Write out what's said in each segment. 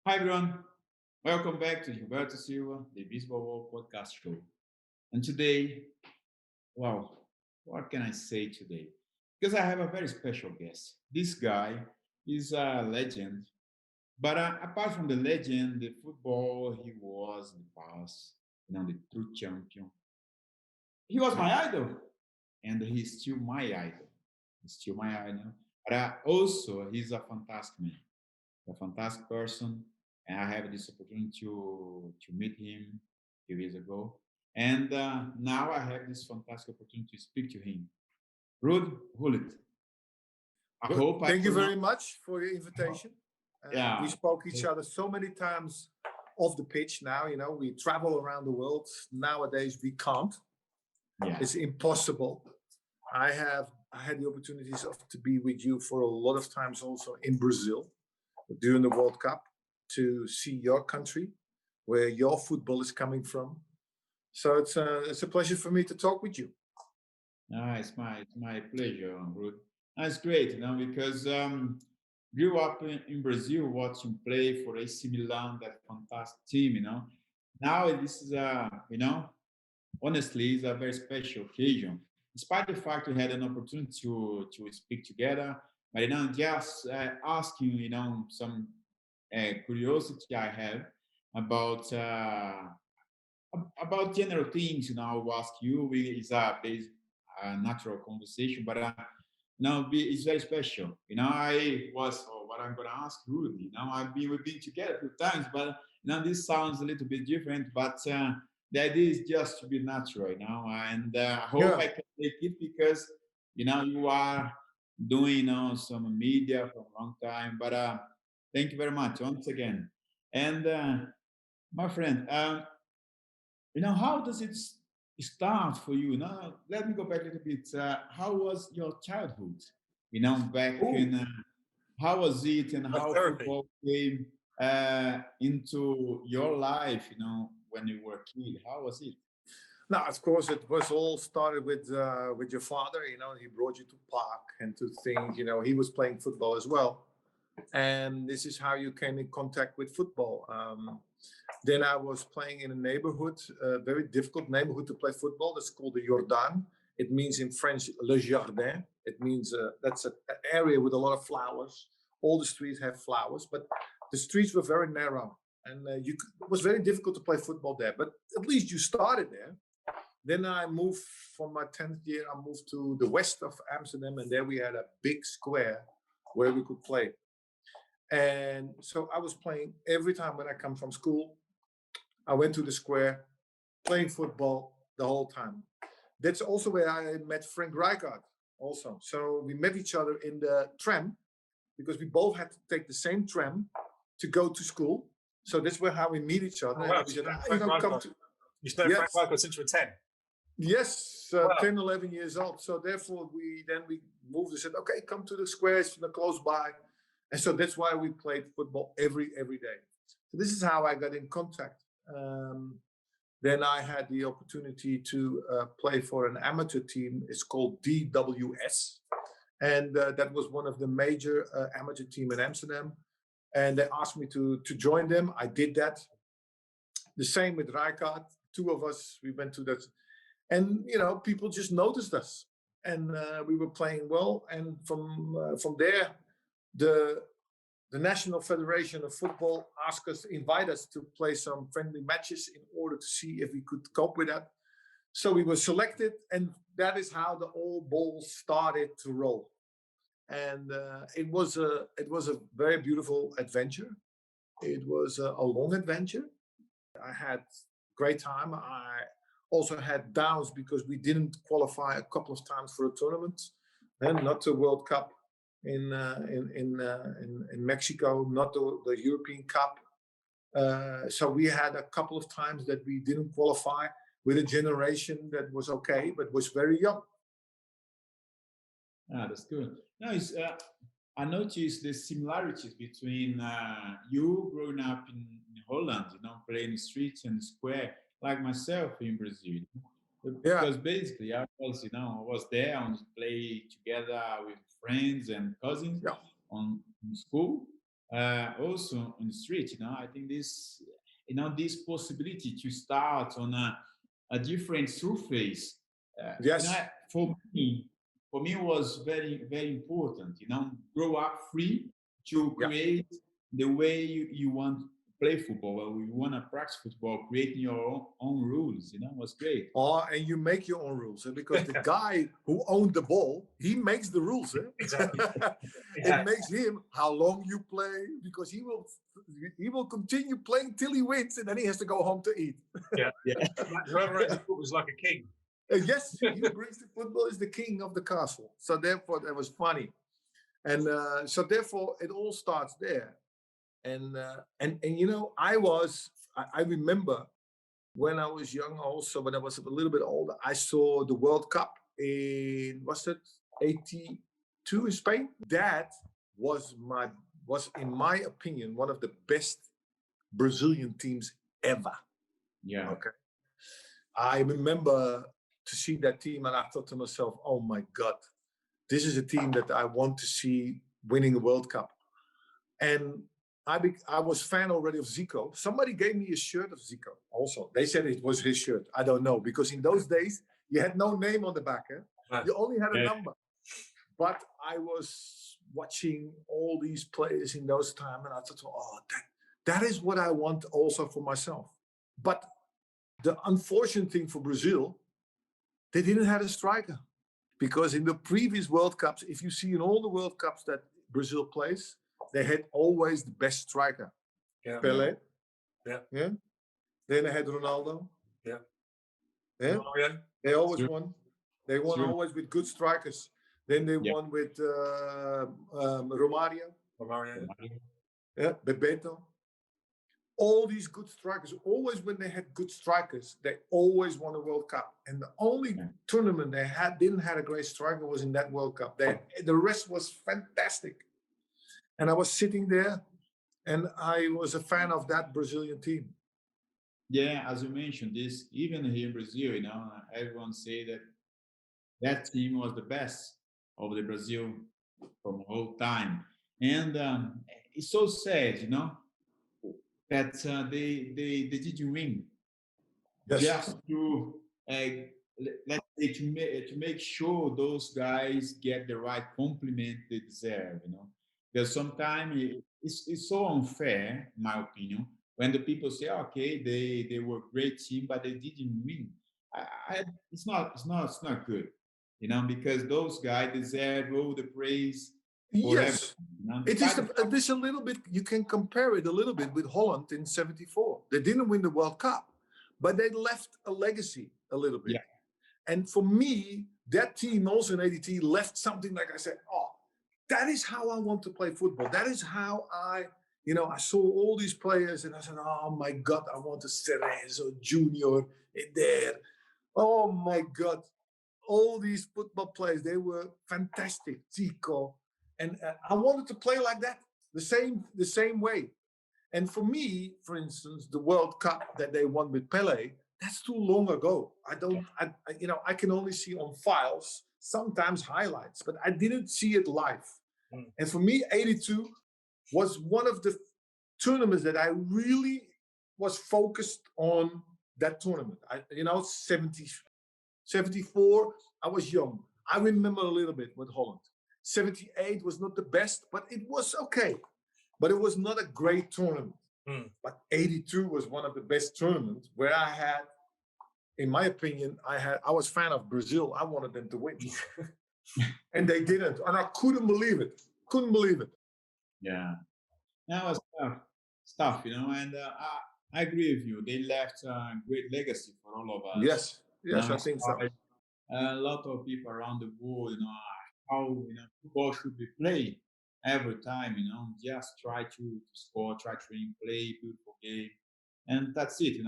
Hi everyone, welcome back to Gilberto Silva, the Baseball World Podcast Show. And today, wow, what can I say today? Because I have a very special guest. This guy is a legend, but apart from the legend, the football he was in the past, the true champion. He was my idol, and he's still my idol. He's still my idol. But also, he's a fantastic man, a fantastic person, and I have this opportunity to meet him a few years ago, and now I have this fantastic opportunity to speak to him. Ruud Gullit. I Good. hope I Thank you pronounce. very much for your invitation. We Yeah, spoke each other so many times off the pitch now. We travel around the world. Nowadays, we can't. yeah. It's impossible. I had the opportunities to be with you for a lot of times also in Brazil during the World Cup to see your country, where your football is coming from. So it's a pleasure for me to talk with you. It's my pleasure, Ruud. That's great, because grew up in Brazil watching play for AC Milan, that fantastic team. Now this is honestly, it's a very special occasion. Despite the fact we had an opportunity to speak together, but just asking, some curiosity I have about about general things. I will ask you. It's a basic, natural conversation, but it's very special. What I'm gonna ask Rudy. We've been together a few times, but this sounds a little bit different, but. The idea is just to be natural, and I hope Yeah. I can make it because, you are doing, some media for a long time. But thank you very much once again. And my friend, how does it start for you? Now, let me go back a little bit. How was your childhood? Back Ooh, in how was it, and like how therapy. football came into your life? When you were a kid, how was it? Now, of course, it was all started with your father. He brought you to park and to things. He was playing football as well, and this is how you came in contact with football. Then I was playing in a neighborhood, a very difficult neighborhood to play football. That's called the Jordan. It means in French le jardin. It means that's an area with a lot of flowers. All the streets have flowers, but the streets were very narrow, and it was very difficult to play football there. But at least you started there. Then I moved from my 10th year, I moved to the west of Amsterdam, and there we had a big square where we could play. And so I was playing every time when I come from school. I went to the square, playing football the whole time. That's also where I met Frank Rijkaard also. So we met each other in the tram because we both had to take the same tram to go to school. So that's where how we meet each other. Oh, And wow. we said, Frank come Rijkaard. to, You know Frank yes, Rijkaard since you were 10. yes, Wow. 10, 11 years old. So therefore we moved and said, okay, come to the squares, close by. And so that's why we played football every day. So this is how I got in contact. Then I had the opportunity to play for an amateur team. It's called DWS. And that was one of the major amateur team in Amsterdam. And they asked me to join them. I did that. The same with Rijkaard. Two of us, we went to that. And, people just noticed us. And we were playing well. And from there, the National Federation of Football asked us, invite us to play some friendly matches in order to see if we could cope with that. So we were selected, and that is how the old ball started to roll. And it was a very beautiful adventure. It was a long adventure. I had great time. I also had downs because we didn't qualify a couple of times for a tournament, and not the World Cup in Mexico, not the European Cup. So we had a couple of times that we didn't qualify with a generation that was okay, but was very young. That's good. No, I noticed the similarities between you growing up in Holland, playing the streets and square, like myself in Brazil. Yeah, Because basically I was there on play together with friends and cousins yeah, on in school. also on the street. I think this, this possibility to start on a different surface. Yes. For me, was very, very important. Grow up free to Yeah. create the way you want to play football, or you want to practice football, creating your own rules. Was great. Oh, and you make your own rules, because the guy who owned the ball, he makes the rules. Exactly. It makes him how long you play, because he will continue playing till he wins, and then he has to go home to eat. Yeah. Yeah. Whoever owns the foot was like a king. Yes, he brings the football is the king of the castle. So therefore, that was funny, and so therefore, it all starts there. And I remember when I was young, also when I was a little bit older, I saw the World Cup in, was it 82 in Spain? That was in my opinion, one of the best Brazilian teams ever. Yeah. Okay. I remember to see that team, and I thought to myself, oh my God, this is a team that I want to see winning a World Cup. And I was fan already of Zico. Somebody gave me a shirt of Zico also. They said it was his shirt. I don't know, because in those days, you had no name on the back. You only had a number. But I was watching all these players in those times, and I thought, oh, that is what I want also for myself. But the unfortunate thing for Brazil, they didn't have a striker. Because in the previous World Cups, if you see in all the World Cups that Brazil plays, they had always the best striker. Yeah. Pelé. Yeah. Yeah. Then they had Ronaldo. Yeah. Yeah. Mario. They always Sure. won. They won Sure. always with good strikers. Then they Yeah. won with Romario. Mario. Yeah. Bebeto. All these good strikers, always when they had good strikers, they always won a World Cup. And the only tournament they didn't have a great striker was in that World Cup. The rest was fantastic. And I was sitting there, and I was a fan of that Brazilian team. Yeah, as you mentioned, this even here in Brazil, everyone say that team was the best of the Brazil from all time, and it's so sad, that they didn't win. Yes. Just to let's say to make sure those guys get the right compliment they deserve, because sometimes it's so unfair, in my opinion, when the people say, okay, they were a great team, but they didn't win. It's not good, because those guys deserve all the praise for Yes. everything. It is a little bit, you can compare it a little bit with Holland in 74. They didn't win the World Cup, but they left a legacy a little bit. Yeah. And for me, that team also in 82 left something like I said, oh, that is how I want to play football. That is how I saw all these players, and I said, oh my God, I want to Cerezo, Junior, there. Oh my God. All these football players, they were fantastic. Zico. And I wanted to play like that, the same way. And for me, for instance, the World Cup that they won with Pelé, that's too long ago. I can only see on files, sometimes highlights, but I didn't see it live. And for me, 82 was one of the tournaments that I really was focused on that tournament. 74, I was young. I remember a little bit with Holland. 78 was not the best, but it was okay. But it was not a great tournament. But 82 was one of the best tournaments where I had, in my opinion, I was fan of Brazil. I wanted them to win. And they didn't. And I couldn't believe it. Yeah. That was stuff, and I agree with you. They left a great legacy for all of us. Yes, I think so. A lot of people around the world, how football should be played every time. Just try to score, try to play beautiful game, and that's it.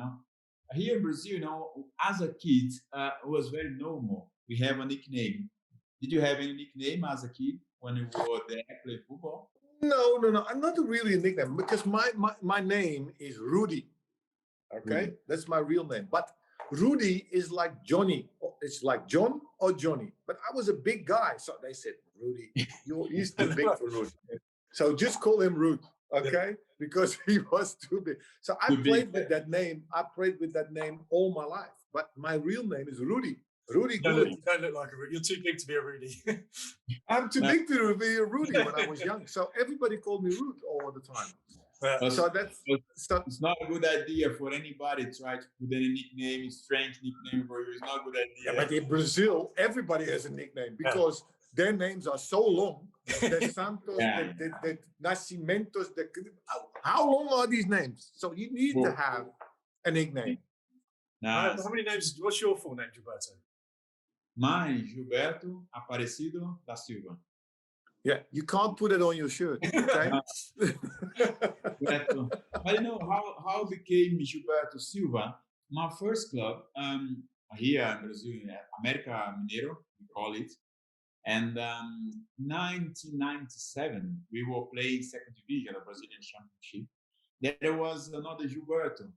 Here in Brazil, as a kid, it was very normal. We have a nickname. Did you have any nickname as a kid when you were there playing football? No. I'm not really a nickname, because my name is Rudy. Okay, Rudy. That's my real name. But Rudy is like Johnny. It's like John or Johnny. But I was a big guy, so they said, Rudy, he's too big for Rudy. So just call him Ruud. Okay, because he was too big. So I Too big. played with that name. I played with that name all my life. But my real name is Ruud Gullit. You don't look like a Rudy. You're too big to be a Rudy. I'm too No. big to be a Rudy when I was young. So everybody called me Ruud all the time. But So that's so, it's not a good idea for anybody to try to put any nickname, strange nickname for you. It's not a good idea. yeah, but in Brazil, everybody has a nickname because their names are so long. The Santos, Yeah. the Nascimentos, how long are these names? So you need to have a nickname. Nah, How many names? What's your full name, Gilberto? mine, Gilberto Aparecido da Silva. Yeah, you can't put it on your shirt, okay? Gilberto. But you know how became Gilberto Silva? My first club here in Brazil, América Mineiro, we call it. And 1997, we were playing second division of Brazilian Championship. There was another Gilberto.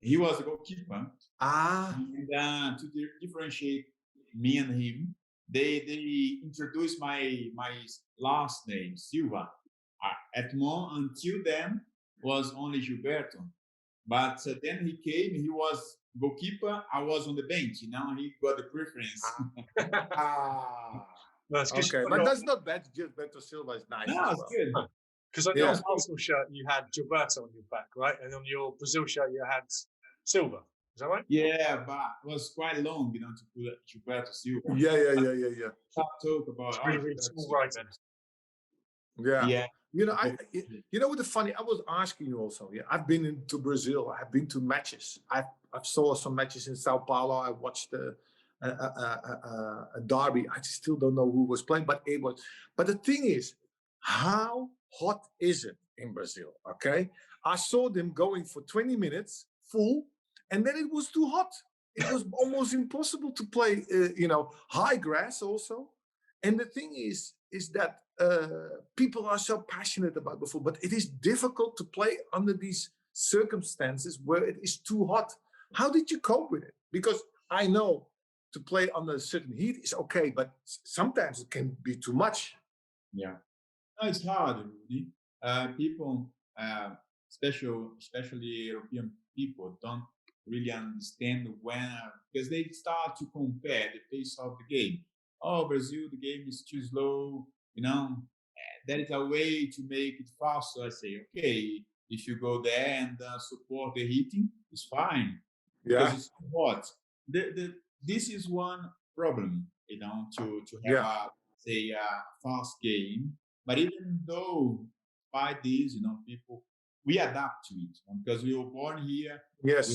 He was a goalkeeper. And to differentiate me and him, they introduced my last name, Silva. Until then, was only Gilberto. But then he came, he was goalkeeper, I was on the bench. Now he got the preference. Okay, but that's not bad. Gilberto Silva is nice. No, it's good. Because on your Arsenal shirt, you had Gilberto on your back, right? And on your Brazil shirt, you had Silva. Is that right? Yeah, but it was quite long, to put Gilberto Silva. Yeah. Talk about It's really small writing. Yeah. You know what the funny? I was asking you also. Yeah, I've been into Brazil. I've been to matches. I've saw some matches in Sao Paulo. I watched a derby. I still don't know who was playing, but it was. But the thing is, how hot is it in Brazil? Okay, I saw them going for 20 minutes full, and then it was too hot. It was almost impossible to play. High grass also. And the thing is that people are so passionate about the football, but it is difficult to play under these circumstances where it is too hot. How did you cope with it? Because I know to play under a certain heat is okay, but sometimes it can be too much. Yeah. No, it's hard, Rudy. People, especially European people, don't really understand when, because they start to compare the pace of the game. Oh, Brazil, the game is too slow. There is a way to make it faster. I say, okay, if you go there and support the heating, it's fine because it's too hot. This is one problem, to have a fast game. But even though by this, people, we adapt to it because we were born here. Yes.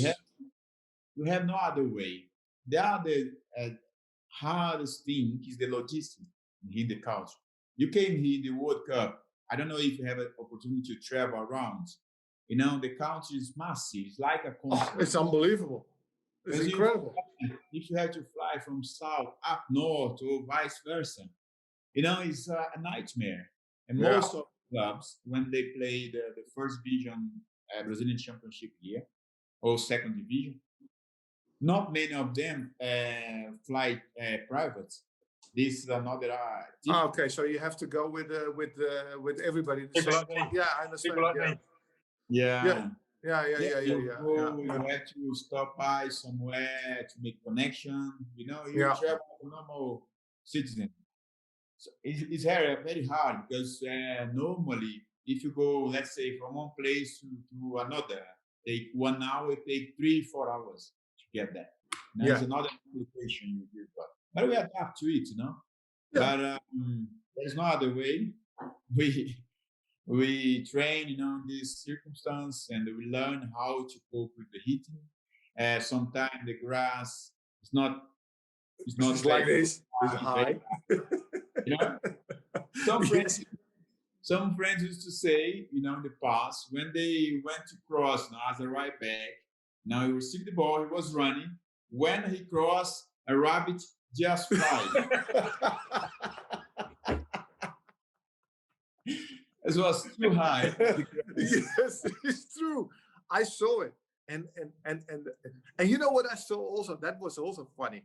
We have no other way. The other hardest thing is the logistics in the culture. You came here in the World Cup. I don't know if you have an opportunity to travel around. The country is massive. It's like a continent. It's unbelievable. It's incredible. If you have to fly from south up north or vice versa, it's a nightmare. And most of the clubs, when they play the first division Brazilian Championship here or second division, not many of them fly private. This is another. Okay, so you have to go with everybody. Yeah, I understand. People like me. Yeah. You have to stop by somewhere to make connection. You travel as a normal citizen. So it's very hard because normally if you go, let's say, from one place to another, take 1 hour, take 3-4 hours to get there. There's another complication you got. But we adapt to it, But there's no other way. We train, in this circumstance, and we learn how to cope with the heating. Sometimes the grass is not. It's like this. It's high. Some friends used to say, in the past, when they went to cross as a right back, now he received the ball, he was running. When he crossed, a rabbit just flies. It was too high. Yes, it's true. I saw it, and you know what I saw also? That was also funny.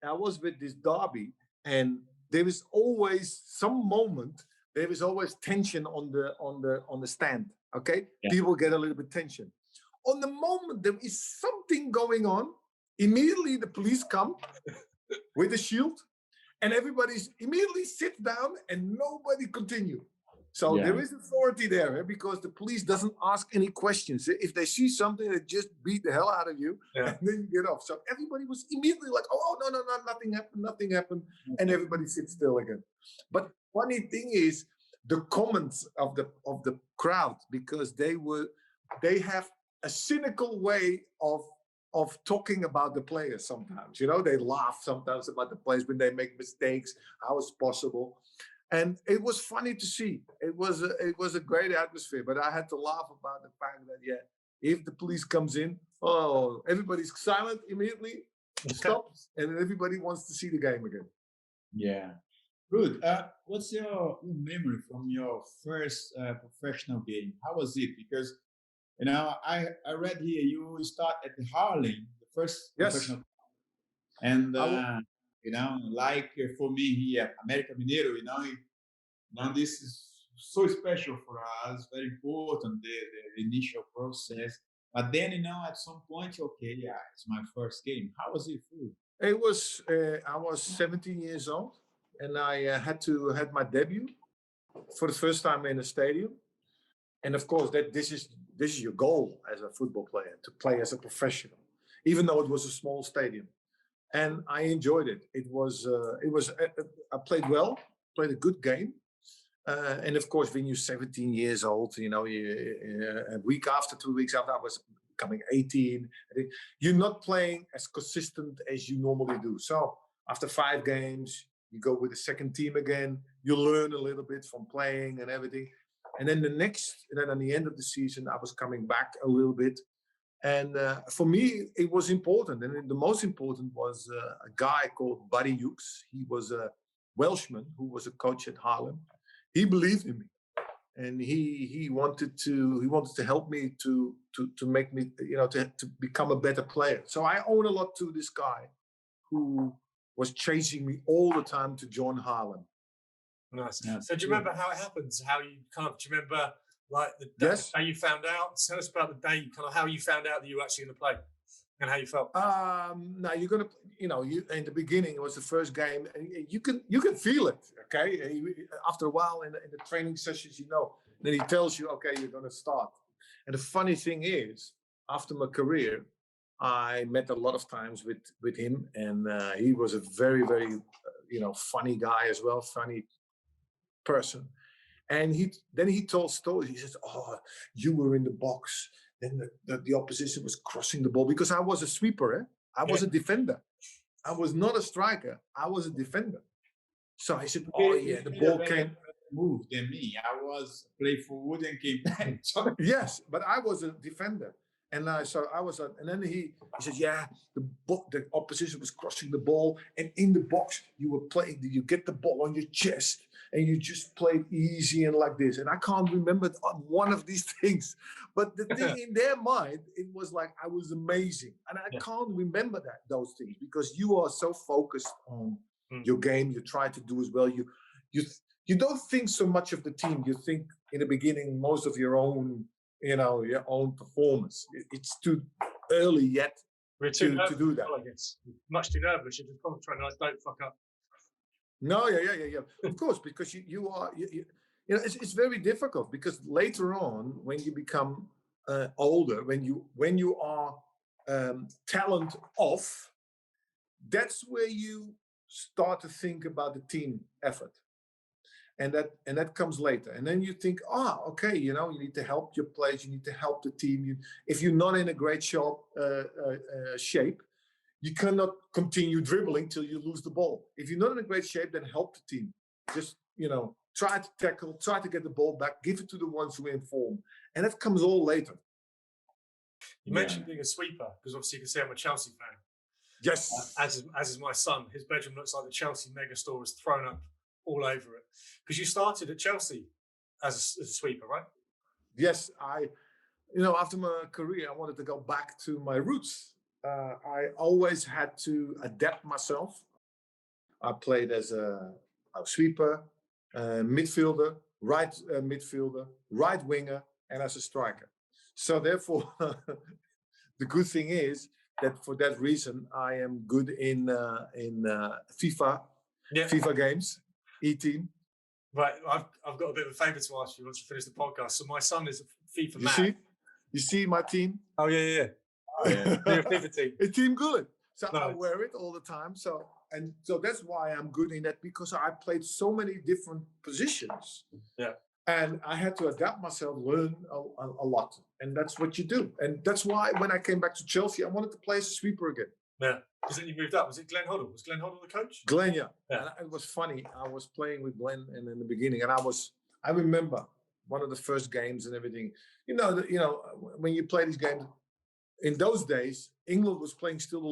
I was with this derby, and there is always some moment. There is always tension on the stand. Okay, Yeah. people get a little bit tension. On the moment there is something going on, immediately the police come with a shield, and everybody's immediately sit down and nobody continue. So Yeah. there is authority there, because the police doesn't ask any questions. If they see something, they just beat the hell out of you, Yeah. and then you get off. So everybody was immediately like, "Oh no, nothing happened," and everybody sits still again. But funny thing is, the comments of the crowd, because they have a cynical way of talking about the players sometimes. You know, they laugh sometimes about the players when they make mistakes, how it's possible. And it was funny to see. It was a great atmosphere, but I had to laugh about the fact that, yeah, if the police comes in, oh, everybody's silent immediately, stops, and everybody wants to see the game again. Yeah. Ruud, what's your memory from your first professional game? How was it? Because I read here you start at the Harlem, the first Yes. professional, and like for me here, America Mineiro, this is so special for us, very important, the initial process. But then, at some point, okay, yeah, it's my first game. How was it for you? It was. I was 17 years old, and I had my debut for the first time in a stadium. And of course, this is your goal as a football player, to play as a professional, even though it was a small stadium. And I enjoyed it. I played well, played a good game. And of course, when you're 17 years old, a week after, 2 weeks after, I was becoming 18. You're not playing as consistent as you normally do. So after 5 games, you go with the second team again. You learn a little bit from playing and everything. And then at the end of the season, I was coming back a little bit. And for me, it was important. And the most important was a guy called Barry Hughes. He was a Welshman who was a coach at Haarlem. He believed in me, and he wanted to help me to make me, to become a better player. So I owe a lot to this guy who was chasing me all the time to join Haarlem. Nice. Yeah, So do you remember how it happens? How you do you remember like the Yes. day you found out? Tell us about the day, how you found out that you were actually going to play and how you felt. Now you're gonna, you in the beginning, it was the first game, and you can feel it. Okay, after a while in the training sessions, then he tells you, okay, you're gonna start. And the funny thing is, after my career, I met a lot of times with him, and he was a very, very, funny guy as well, funny person. And he told stories. He says, "Oh, you were in the box. Then the opposition was crossing the ball, because I was a sweeper. I was a defender. I was not a striker. I was a defender." So I said, "Oh yeah, the ball came." Move than me. I was played for Wood and came back. Yes, but I was a defender. And and then he said, "Yeah, the opposition was crossing the ball, and in the box you were playing. You get the ball on your chest, and you just played easy and like this." And I can't remember one of these things, but the thing in their mind, it was like I was amazing, and I can't remember those things, because you are so focused on your game. You try to do as well. You don't think so much of the team. You think in the beginning most of your own. Your own performance. It's too early yet to do that. I guess much too nervous. You're just concentrating on don't fuck up. No, yeah. Of course, because it's very difficult, because later on, when you become older, when you are talent off, that's where you start to think about the team effort. And that comes later. And then you think, okay, you need to help your players, you need to help the team. If you're not in a great shape, you cannot continue dribbling till you lose the ball. If you're not in a great shape, then help the team. Just, try to tackle, try to get the ball back, give it to the ones who are in form. And that comes all later. You mentioned being a sweeper, because obviously you can see I'm a Chelsea fan. Yes. As is my son. His bedroom looks like the Chelsea megastore is thrown up all over it. Because you started at Chelsea as a sweeper, right? Yes, after my career, I wanted to go back to my roots. I always had to adapt myself. I played as a sweeper, midfielder, right midfielder, right winger, and as a striker. So therefore, the good thing is that for that reason, I am good in FIFA Yeah. FIFA games, E-team. Right. I've got a bit of a favour to ask you once you finish the podcast. So my son is a FIFA You mad. you see my team? Oh yeah. Oh, yeah. You're a FIFA team. A team Gullit. So I Nice. wear it all the time. So that's why I'm good in that, because I played so many different positions. Yeah. And I had to adapt myself, learn a lot. And that's what you do. And that's why when I came back to Chelsea, I wanted to play as a sweeper again. Yeah. Because then you moved up. Was it Glenn Hoddle? Was Glenn Hoddle the coach? Glenn, yeah. Yeah. And it was funny. I was playing with Glenn and in the beginning, and I remember one of the first games and everything. You know, when you play these games, in those days, England was playing still the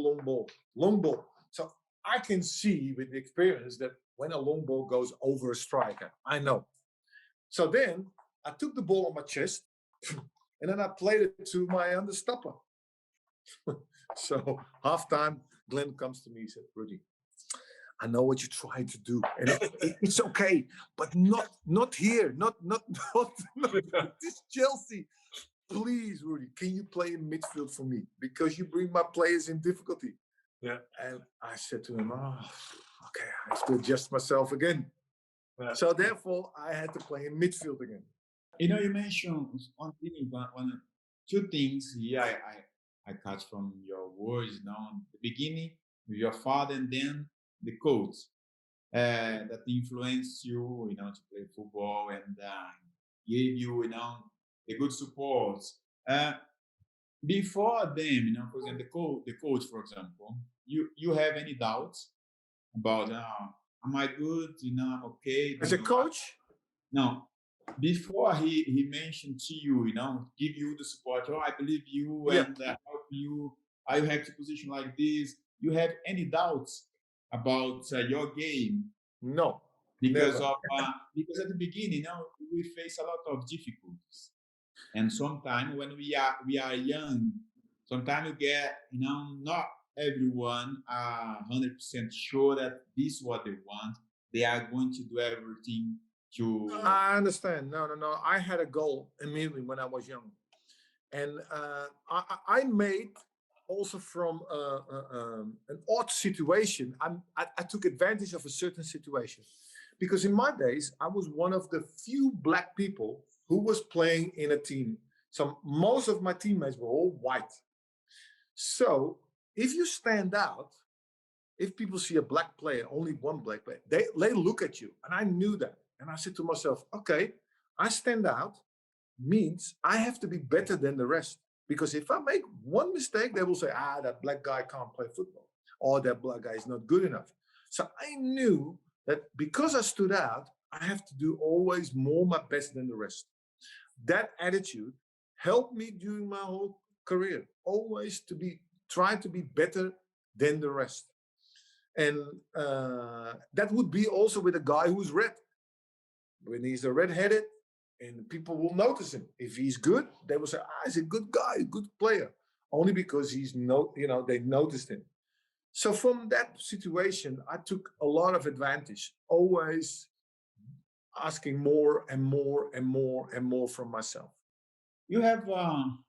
long ball. So I can see with the experience that when a long ball goes over a striker, I know. So then I took the ball on my chest and then I played it to my understopper. So halftime, Glenn comes to me, he said, Rudy, I know what you tried to do. And it's okay, but not here, not this Chelsea. Please, Rudy, can you play in midfield for me? Because you bring my players in difficulty. Yeah. And I said to him, okay, I have to adjust myself again. Yeah. So therefore, I had to play in midfield again. You know, you mentioned two things here I catch from your words, you know, the beginning with your father and then the coach that influenced you, you know, to play football and gave you, you know, a good support. Before them, you know, for example, the coach, for example, you have any doubts about, am I good? You know, I'm okay. As a coach? No. Before he mentioned to you, you know, give you the support. Oh, I believe you and help you. I have to position like this. You have any doubts about your game? No. Because at the beginning, you know, we face a lot of difficulties. And sometimes when we are young, sometimes you get, you know, not everyone are 100% sure that this is what they want. They are going to do everything to. I understand. No. I had a goal immediately when I was young. And I made also from an odd situation. I took advantage of a certain situation. Because in my days, I was one of the few black people who was playing in a team. So most of my teammates were all white. So if you stand out, if people see a black player, only one black player, they look at you. And I knew that. And I said to myself, okay, I stand out means I have to be better than the rest. Because if I make one mistake, they will say, that black guy can't play football. Or that black guy is not good enough. So I knew that because I stood out, I have to do always more my best than the rest. That attitude helped me during my whole career, always try to be better than the rest. And that would be also with a guy who's red. When he's a red-headed, and people will notice him. If he's good, they will say, he's a good guy, a good player. Only because they noticed him. So from that situation, I took a lot of advantage, always asking more and more and more and more from myself. You have,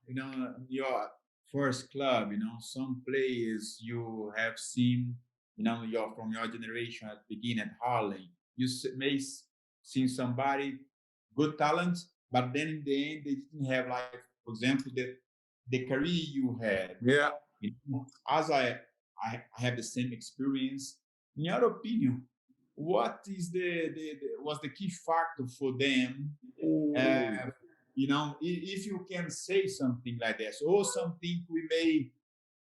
you know, your first club, you know, some players you have seen, you know, from your generation at the beginning at Harlem. You may see somebody, good talent, but then in the end, they didn't have, like, for example, the career you had. Yeah. You know, as I have the same experience. In your opinion, what is was the key factor for them? You know, if you can say something like this, or something we may,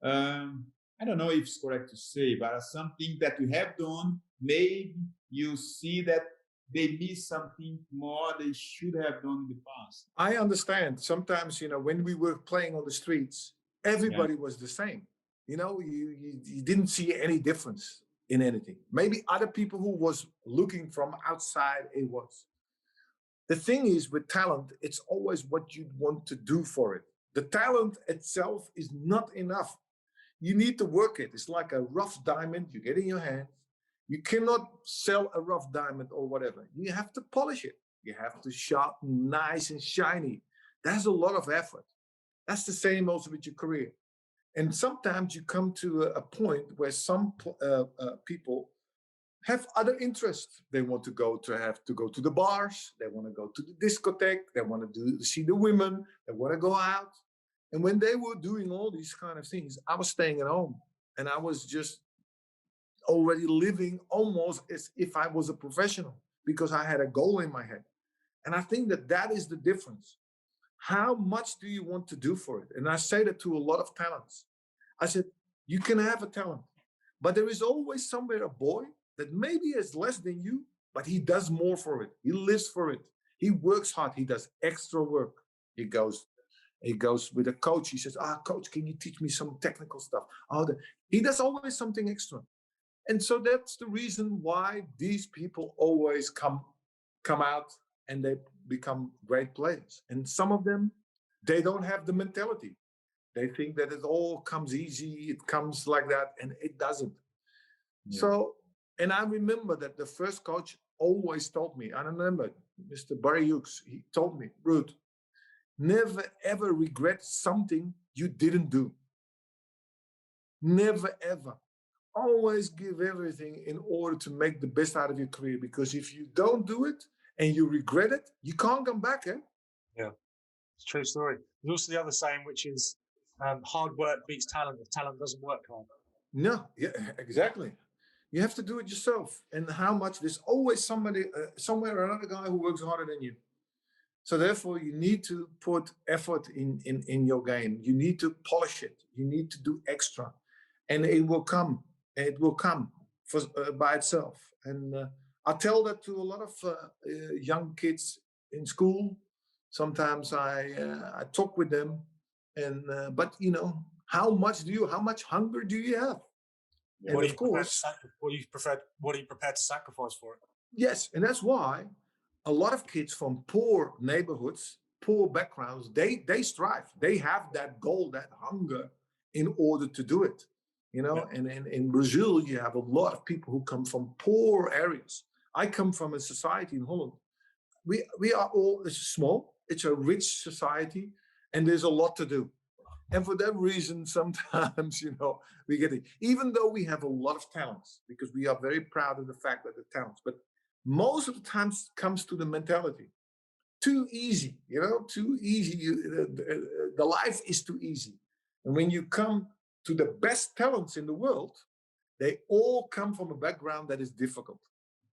I don't know if it's correct to say, but something that you have done, maybe you see that they miss something more they should have done in the past. I understand. Sometimes, you know, when we were playing on the streets, everybody was the same. You know, you didn't see any difference in anything. Maybe other people who was looking from outside, it was. The thing is with talent, it's always what you want to do for it. The talent itself is not enough. You need to work it. It's like a rough diamond you get in your hand. You cannot sell a rough diamond or whatever. You have to polish it. You have to sharpen nice and shiny. That's a lot of effort. That's the same also with your career. And sometimes you come to a point where some people have other interests. They want to go to the bars. They want to go to the discotheque. They want to see the women. They want to go out. And when they were doing all these kind of things, I was staying at home, and I was just already living almost as if I was a professional, because I had a goal in my head. And I think that is the difference. How much do you want to do for it? And I say that to a lot of talents. I said, you can have a talent, but there is always somewhere a boy that maybe is less than you, but he does more for it. He lives for it. He works hard. He does extra work. He goes with a coach. He says, coach, can you teach me some technical stuff? He does always something extra. And so that's the reason why these people always come out and they become great players. And some of them, they don't have the mentality. They think that it all comes easy, it comes like that, and it doesn't. Yeah. So, and I remember that the first coach always told me, I remember Mr. Barry Hughes, he told me, Ruud, never ever regret something you didn't do. Never ever. Always give everything in order to make the best out of your career, because if you don't do it and you regret it, you can't come back. Yeah, it's a true story. There's also the other saying, which is hard work beats talent if talent doesn't work hard. No, yeah, exactly. You have to do it yourself. And how much, there's always somebody, somewhere, another guy who works harder than you. So therefore, you need to put effort in your game. You need to polish it. You need to do extra. And it will come. It will come by itself. And I tell that to a lot of young kids in school. Sometimes I talk with them, and but how much hunger do you have? Yeah. And of course, what are you prepared to sacrifice for it? Yes, and that's why a lot of kids from poor neighborhoods, poor backgrounds, they strive. They have that goal, that hunger, in order to do it. Yeah. And in Brazil, you have a lot of people who come from poor areas. I come from a society in Holland. We are all, it's small, it's a rich society, and there's a lot to do. And for that reason, sometimes, we get it. Even though we have a lot of talents, because we are very proud of the fact that the talents, but most of the times comes to the mentality. Too easy, too easy. The life is too easy. And when you come to the best talents in the world, they all come from a background that is difficult.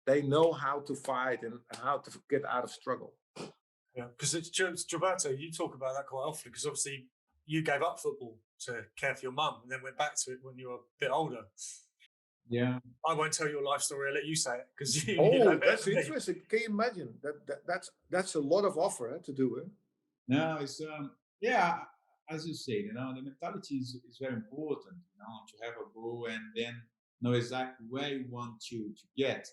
They know how to fight and how to get out of struggle. Yeah, because it's Gilberto, you talk about that quite often, because obviously you gave up football to care for your mum and then went back to it when you were a bit older. Yeah. I won't tell your life story. I'll let you say it, because that's interesting. Can you imagine that's a lot of offer to do it? No, it's as you say, the mentality is very important, to have a goal and then know exactly where you want to get.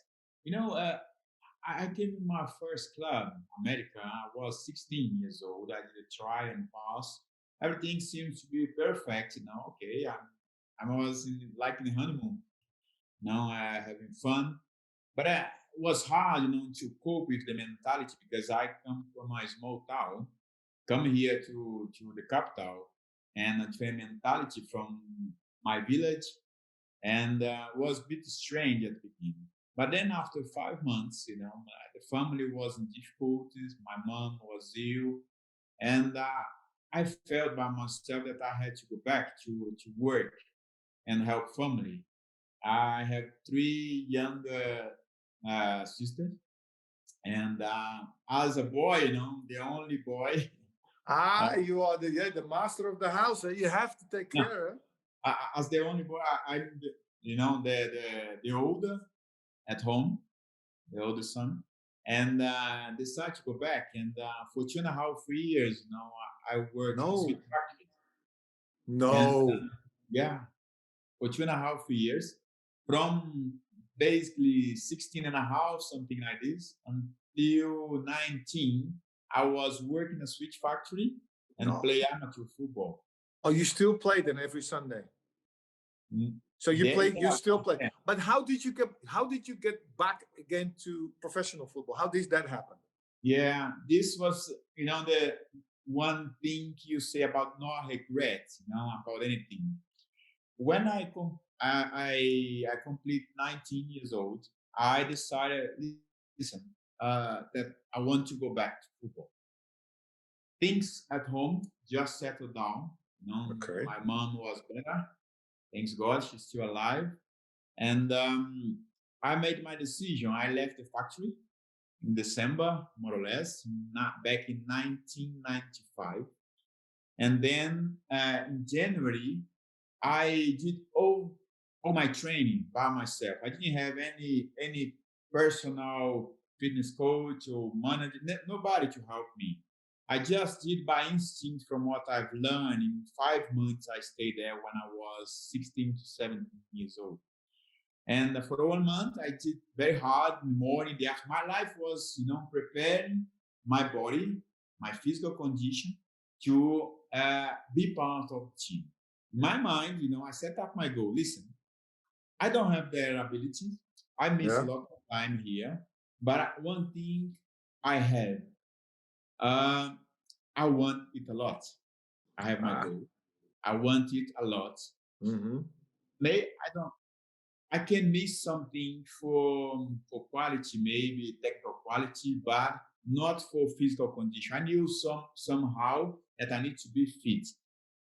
I came in my first club, America. I was 16 years old. I did a try and pass. Everything seems to be perfect. Okay, I was like in the honeymoon. Having fun, but it was hard, to cope with the mentality, because I come from a small town, come here to the capital, and to a mentality from my village, and was a bit strange at the beginning. But then after 5 months, the family was in difficulties. My mom was ill, and I felt by myself that I had to go back to work and help family. I have 3 younger sisters, and as a boy, the only boy. You are the master of the house. You have to take care. As the only boy, I'm the older at home, the older son, and decided to go back. And for 2.5 years, I worked in a sweet factory. No. And, yeah, for 2.5 years, from basically 16 and a half, something like this, until 19, I was working in a switch factory and play amateur football. Oh, you still play then every Sunday? So you still play. Yeah. But how did you get back again to professional football? How did that happen? Yeah, this was, one thing you say about no regrets, about anything. When I complete 19 years old, I decided, listen, that I want to go back to football. Things at home just settled down. Okay. My mom was better. Thanks God, she's still alive. And I made my decision. I left the factory in December, more or less, not back in 1995. And then in January, I did all my training by myself. I didn't have any personal fitness coach or manager, nobody to help me. I just did by instinct from what I've learned in 5 months I stayed there when I was 16 to 17 years old. And for 1 month, I did very hard in the morning. My life was, preparing my body, my physical condition to be part of the team. In my mind, I set up my goal. Listen, I don't have their abilities. I miss a lot of time here. But one thing I have, I want it a lot. I have my goal. I want it a lot. Mm-hmm. I can miss something for quality, maybe technical quality, but not for physical condition. I knew somehow that I need to be fit.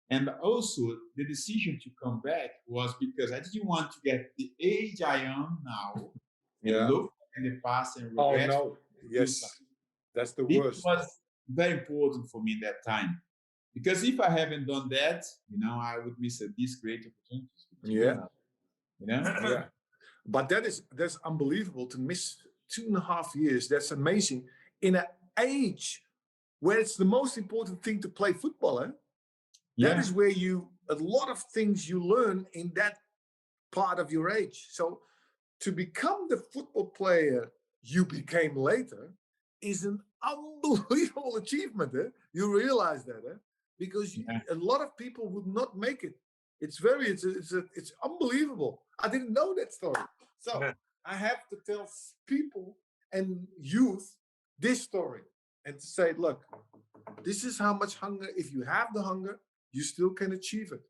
And also the decision to come back was because I didn't want to get the age I am now and look in the past and regret. Oh no, yes, that's the This worst. was very important for me that time. Because if I haven't done that, I would miss these great opportunities. Yeah. But that's unbelievable to miss 2.5 years. That's amazing. In an age where it's the most important thing to play football, that is where a lot of things you learn in that part of your age. So to become the football player you became later is an unbelievable achievement. You realize that, because a lot of people would not make it. It's unbelievable. I didn't know that story. So I have to tell people and youth this story and to say, look, this is how much hunger, if you have the hunger, you still can achieve it.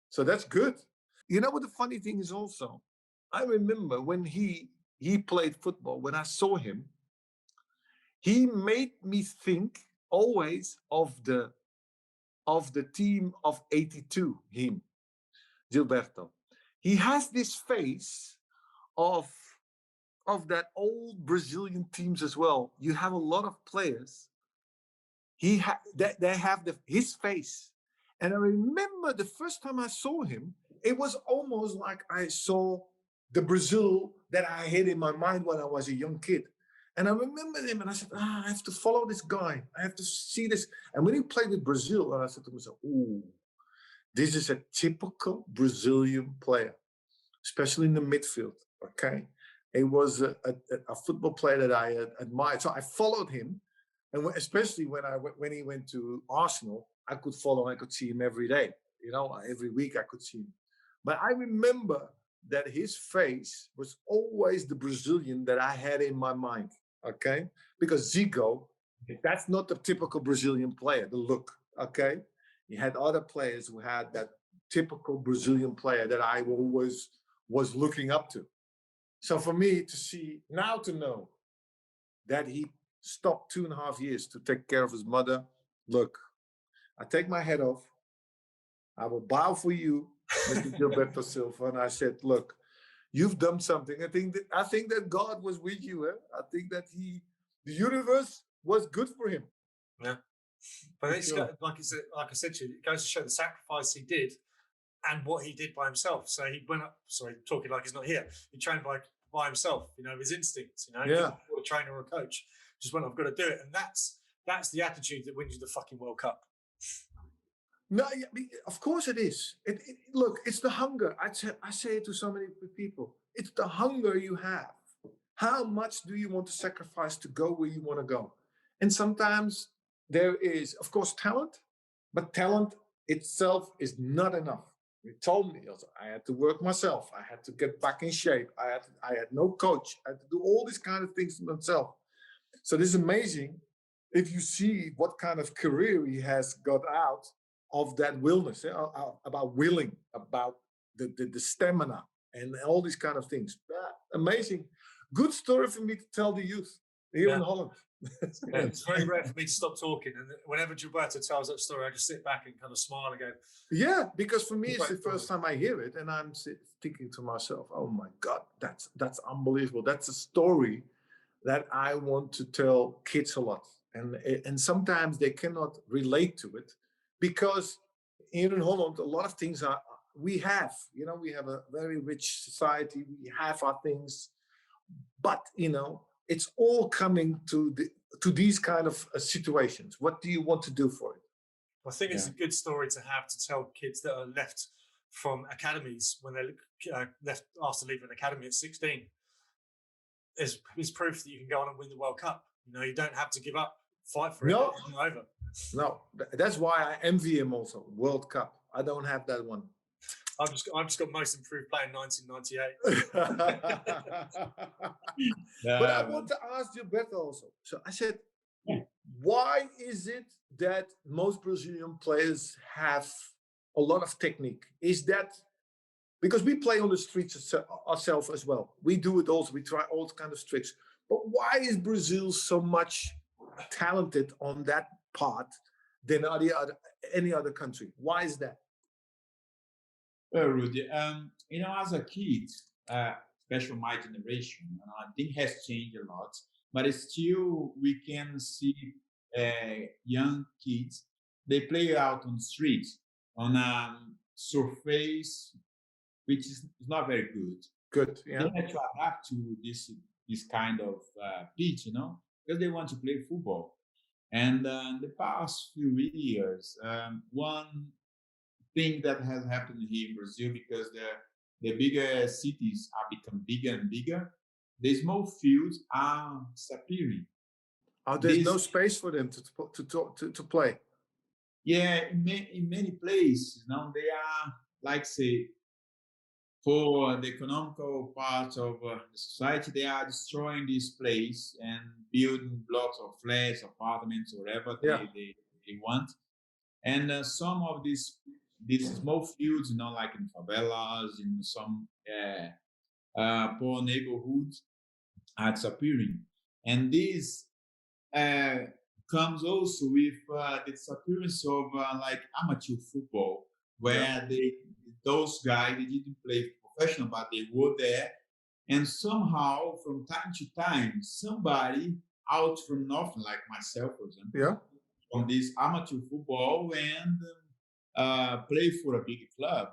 So that's good. You know what the funny thing is also? I remember when he played football, when I saw him, he made me think always of the team of 82, him, Gilberto. He has this face of that old Brazilian teams as well. You have a lot of players. They have his face. And I remember the first time I saw him, it was almost like I saw the Brazil that I had in my mind when I was a young kid. And I remember him and I said, I have to follow this guy. I have to see this. And when he played with Brazil, I said to myself, ooh, this is a typical Brazilian player, especially in the midfield, okay? It was a football player that I admired. So I followed him. And especially when he went to Arsenal, I could follow, I could see him every day. Every week I could see him. But I remember that his face was always the Brazilian that I had in my mind, okay? Because Zico, that's not the typical Brazilian player, the look, okay? You had other players who had that typical Brazilian player that I always was looking up to. So for me to know that he stopped 2.5 years to take care of his mother, look, I take my head off. I will bow for you, Mr. Gilberto Silva. And I said, look, you've done something. I think that God was with you. I think that the universe was good for him. Yeah. But it's like I said to you, it goes to show the sacrifice he did and what he did by himself. So he went up, talking like he's not here. He trained by himself, his instincts, He didn't have a trainer or a coach. Just went, I've got to do it. And that's the attitude that wins you the fucking World Cup. No, of course it is. Look, it's the hunger. I say it to so many people. It's the hunger you have. How much do you want to sacrifice to go where you want to go? And sometimes there is, of course, talent, but talent itself is not enough. You told me also, I had to work myself. I had to get back in shape. I had no coach. I had to do all these kind of things myself. So this is amazing if you see what kind of career he has got out of that willness, about willing, about the stamina and all these kind of things. Amazing. Good story for me to tell the youth here in Holland. Yeah, it's very rare for me to stop talking. And whenever Gilberto tells that story, I just sit back and kind of smile and go, yeah, because for me, it's the first time I hear it. And I'm thinking to myself, oh my God, that's unbelievable. That's a story that I want to tell kids a lot. And sometimes they cannot relate to it because here in Holland, a lot of things we have a very rich society. We have our things, but it's all coming to these kind of situations. What do you want to do for it? I think it's a good story to have to tell kids that are left from academies when they're left asked to leave an academy at 16. Is proof that you can go on and win the World Cup. You don't have to give up. Fight for it. It's not over. No, that's why I envy him also. World Cup. I don't have that one. I've just got most improved player in 1998. But I want to ask Gilberto also. So I said, why is it that most Brazilian players have a lot of technique? Is that because we play on the streets ourselves as well? We do it also. We try all kinds of tricks. But why is Brazil so much talented on that part than any other country? Why is that? Well, Rudy, as a kid, especially my generation, I think has changed a lot. But still, we can see young kids. They play out on the streets on a surface which is not very good. Good, yeah. They have to adapt to this kind of pitch, because they want to play football. And in the past few years, one thing that has happened here in Brazil, because the bigger cities are become bigger and bigger, the small fields are disappearing. There's no space for them to play. Yeah, in many places, they are, like say, for the economical part of the society, they are destroying this place and building blocks of flats, apartments, whatever they want. And some of these small fields, like in favelas, in some poor neighborhoods, are disappearing. And this comes also with the disappearance of like amateur football, where those guys, they didn't play professional, but they were there. And somehow, from time to time, somebody out from nothing, like myself, for example, from this amateur football and play for a big club,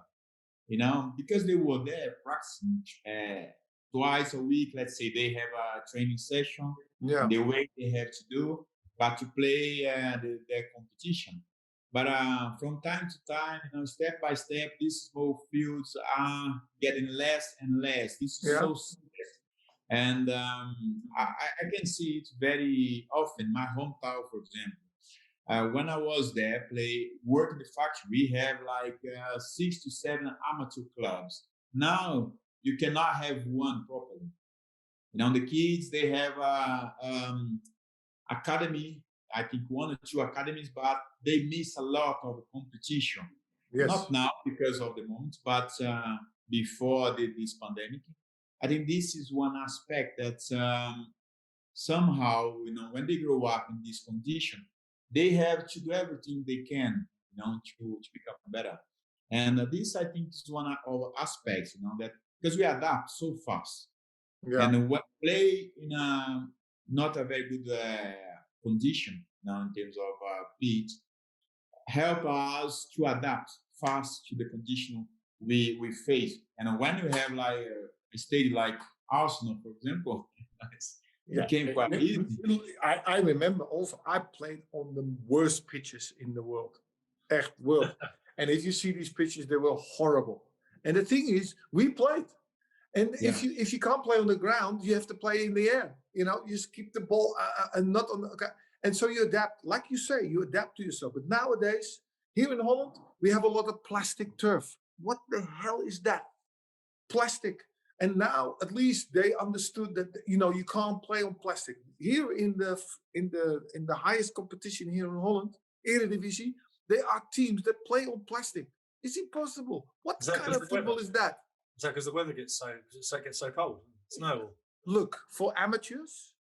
because they were there practicing twice a week. Let's say they have a training session, the way they have to do, but to play their competition. But from time to time, step by step, these small fields are getting less and less. This is so serious. And I can see it very often. My hometown, for example, when I was there, work in the factory, we have like 6 to 7 amateur clubs. Now you cannot have one properly. The kids, they have academy, I think 1 or 2 academies, but they miss a lot of competition. Yes. Not now because of the moment, but before this pandemic. I think this is one aspect that somehow, when they grow up in this condition, they have to do everything they can, to become better. And this, I think, is one of aspects, that because we adapt so fast. Yeah. And when play in not a very good condition, in terms of pitch, help us to adapt fast to the condition we face. And when you have like a stadium like Arsenal, for example, it became quite easy. I remember also, I played on the worst pitches in the world. Echt world. And if you see these pitches, they were horrible. And the thing is, we played. And if you can't play on the ground, you have to play in the air. You just keep the ball and not on the. Okay. And so you adapt, like you say, you adapt to yourself. But nowadays, here in Holland, we have a lot of plastic turf. What the hell is that? Plastic. And now at least they understood that, you know, you can't play on plastic. Here in the highest competition here in Holland, Eredivisie, there are teams that play on plastic. It's impossible. What kind of football is that? Is that because the weather gets so cold? Snow. Look, for amateurs,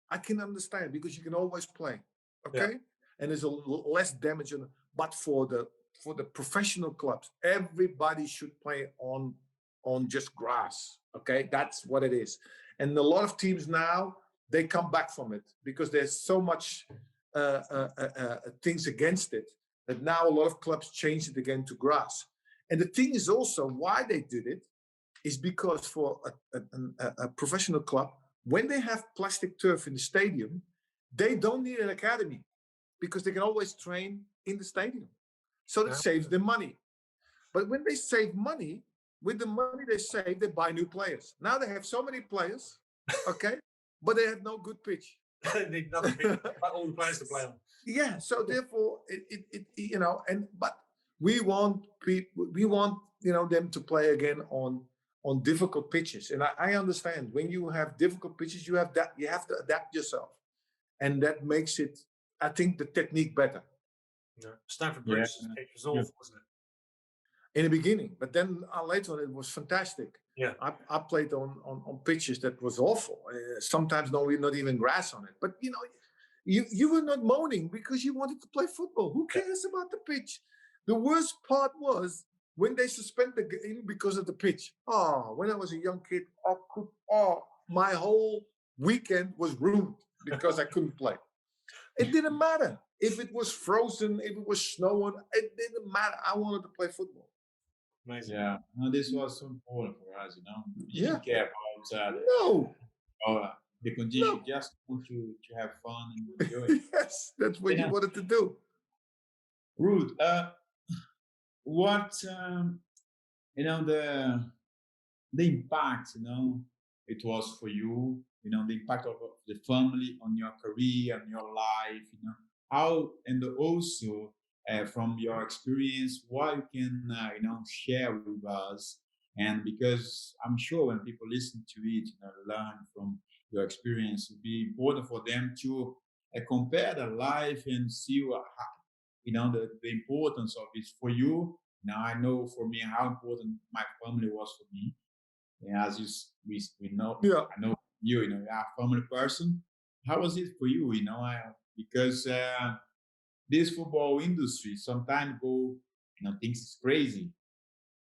I can understand because you can always play. Okay. And there's less damage on, but for the professional clubs, everybody should play on just grass. Okay, that's what it is. And a lot of teams now, they come back from it because there's so much things against it that now a lot of clubs change it again to grass. And the thing is also why they did it is because for a professional club, when they have plastic turf in the stadium, they don't need an academy because they can always train in the stadium. So that saves them money. But when they save money, with the money they save, they buy new players. Now they have so many players, okay, but they have no good pitch. They need nothing, all the players to play on. Yeah, so therefore, it you know, but we want people, you know, them to play again on difficult pitches. And I understand when you have difficult pitches, you have to adapt yourself, and that makes it, I think, the technique better. Yeah. Stamford Bridge's pitch was awful, wasn't it? In the beginning, but then later on it was fantastic. Yeah, I played on pitches that was awful. Sometimes not even grass on it. But you know, you were not moaning because you wanted to play football. Who cares about the pitch? The worst part was when they suspended the game because of the pitch. Oh, when I was a young kid, my whole weekend was ruined because I couldn't play. It didn't matter if it was frozen, if it was snowing. It didn't matter. I wanted to play football. Amazing. Yeah, no, this was so important for us, you know. We didn't care about the condition, just want to have fun and enjoy it. Yes, that's what you wanted to do. Ruud, what you know, the impact, you know, it was for you, you know, the impact of the family on your career, on your life, you know, how, and also from your experience, what you can, you know, share with us. And because I'm sure when people listen to it, you know, learn from your experience, it will be important for them to compare their life and see what, you know, the importance of it for you. Now I know for me how important my family was for me. And as we know, I know you know, you're a family person. How was it for you? You know, because this football industry sometimes go, you know, things is crazy,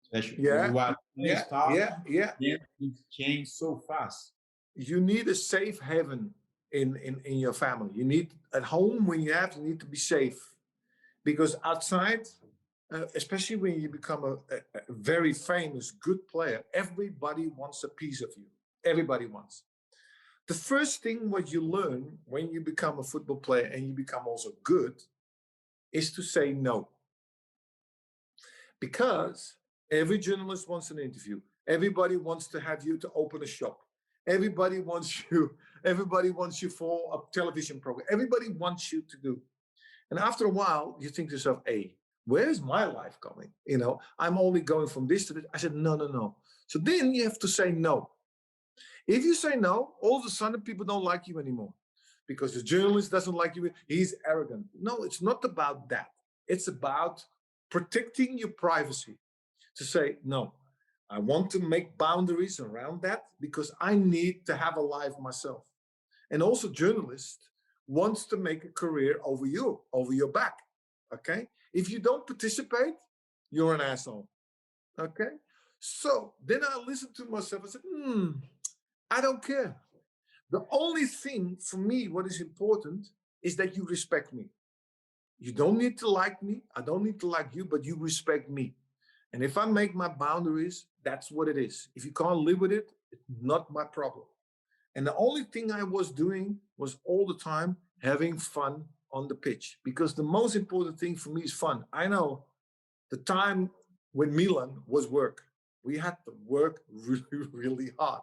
especially when you are things change so fast. You need a safe haven in your family. You need at home when you need to be safe, because outside, especially when you become a very famous good player, everybody wants a piece of you. Everybody wants. The first thing what you learn when you become a football player and you become also good is to say no. Because every journalist wants an interview. Everybody wants to have you to open a shop. Everybody wants you for a television program. Everybody wants you to do. And after a while, you think to yourself, hey, where is my life going? You know, I'm only going from this to this. I said, no. So then you have to say no. If you say no, all of a sudden people don't like you anymore because the journalist doesn't like you. He's arrogant. No, it's not about that. It's about protecting your privacy. To say, no, I want to make boundaries around that because I need to have a life myself. And also journalists wants to make a career over your back. Okay? If you don't participate, you're an asshole. Okay? So then I listened to myself and said, I don't care. The only thing for me, what is important, is that you respect me. You don't need to like me. I don't need to like you, but you respect me. And if I make my boundaries, that's what it is. If you can't live with it, it's not my problem. And the only thing I was doing was all the time having fun on the pitch, because the most important thing for me is fun. I know the time when Milan was work. We had to work really, really hard.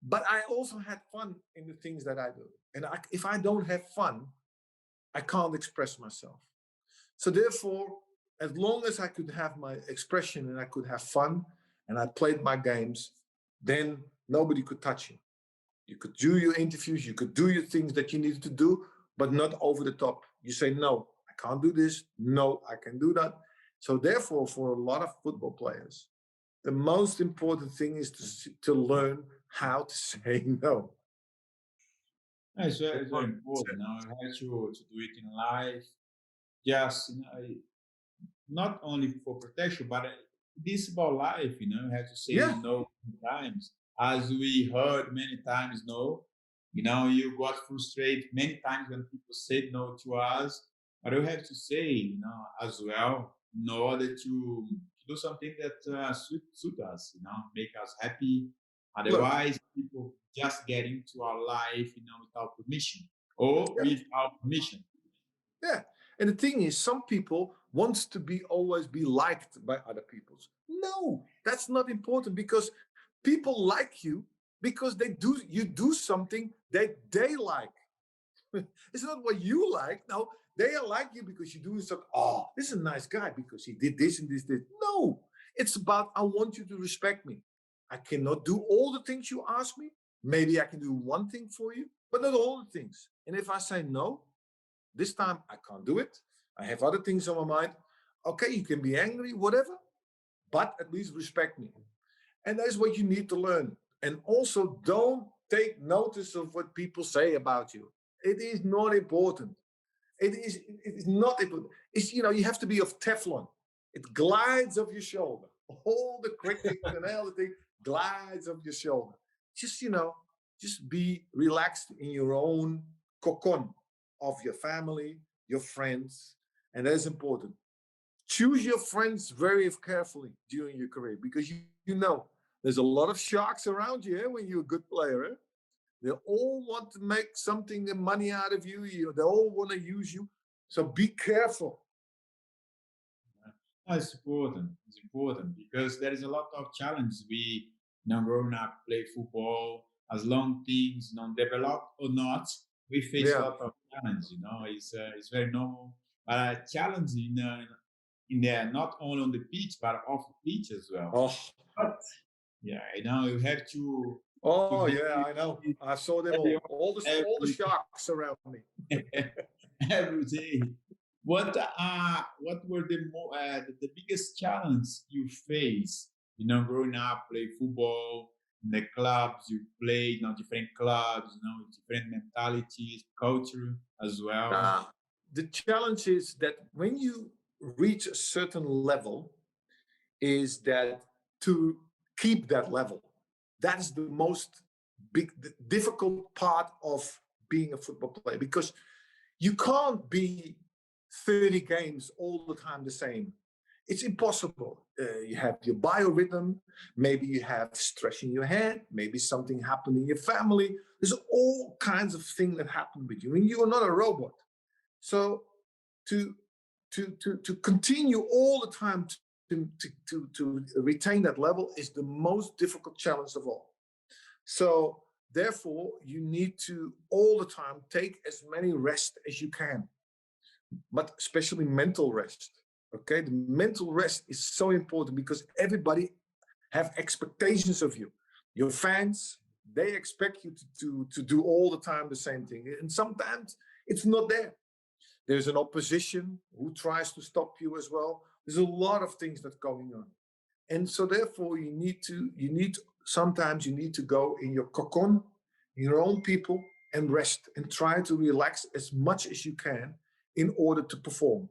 But I also had fun in the things that I do. And if I don't have fun, I can't express myself. So therefore, as long as I could have my expression and I could have fun and I played my games, then nobody could touch you. You could do your interviews, you could do your things that you needed to do, but not over the top. You say, no, I can't do this. No, I can do that. So therefore, for a lot of football players, the most important thing is to learn how to say no. It's very important. Now you have to do it in life. Just not only for protection, but this about life. You have to say Yeah. no sometimes. As we heard many times, no. You got frustrated many times when people said no to us, but you have to say, as well, in order to do something that suit us, make us happy. Look, Otherwise, people just get into our life, without permission or yeah, without permission. yeah. And the thing is, some people wants to be always be liked by other people. No, that's not important because people like you because you do something that they like. It's not what you like. No, they like you because you do something. Oh, this is a nice guy because he did this and this. No, it's about I want you to respect me. I cannot do all the things you ask me. Maybe I can do one thing for you, but not all the things. And if I say no, this time I can't do it. I have other things on my mind. Okay, you can be angry, whatever, but at least respect me. And that's what you need to learn. And also don't take notice of what people say about you. It is not important. It is not important. It's you have to be of Teflon. It glides off your shoulder. All the critics and everything glides off your shoulder. Just just be relaxed in your own cocon of your family, your friends, and that is important. Choose your friends very carefully during your career because you know there's a lot of sharks around you when you're a good player. They all want to make something and money out of you. They all want to use you. So be careful. No, it's important. It's important because there is a lot of challenges. We, growing up, play football. As long things non develop or not, we face a Yeah. lot of challenges. It's very normal. But challenge in there, not only on the pitch but off the pitch as well. Oh, But yeah, you have to oh be yeah, I know. I saw them every all the every sharks around me. every day. What were the biggest challenge you face? Growing up, play football in the clubs you played, different clubs, different mentalities, culture as well. The challenge is that when you reach a certain level, is that to keep that level. That is the most difficult part of being a football player because you can't be 30 games all the time the same. It's impossible. You have your biorhythm, maybe you have stress in your head, maybe something happened in your family. There's all kinds of things that happen with you, and you are not a robot. So to to continue all the time to retain that level is the most difficult challenge of all. So therefore, you need to all the time take as many rest as you can, but especially mental rest. Okay, the mental rest is so important because everybody have expectations of you. Your fans, they expect you to do all the time the same thing, and sometimes it's not there. There's an opposition who tries to stop you as well. There's a lot of things that's going on. And so therefore sometimes you need to go in your cocon, in your own people, and rest and try to relax as much as you can in order to perform.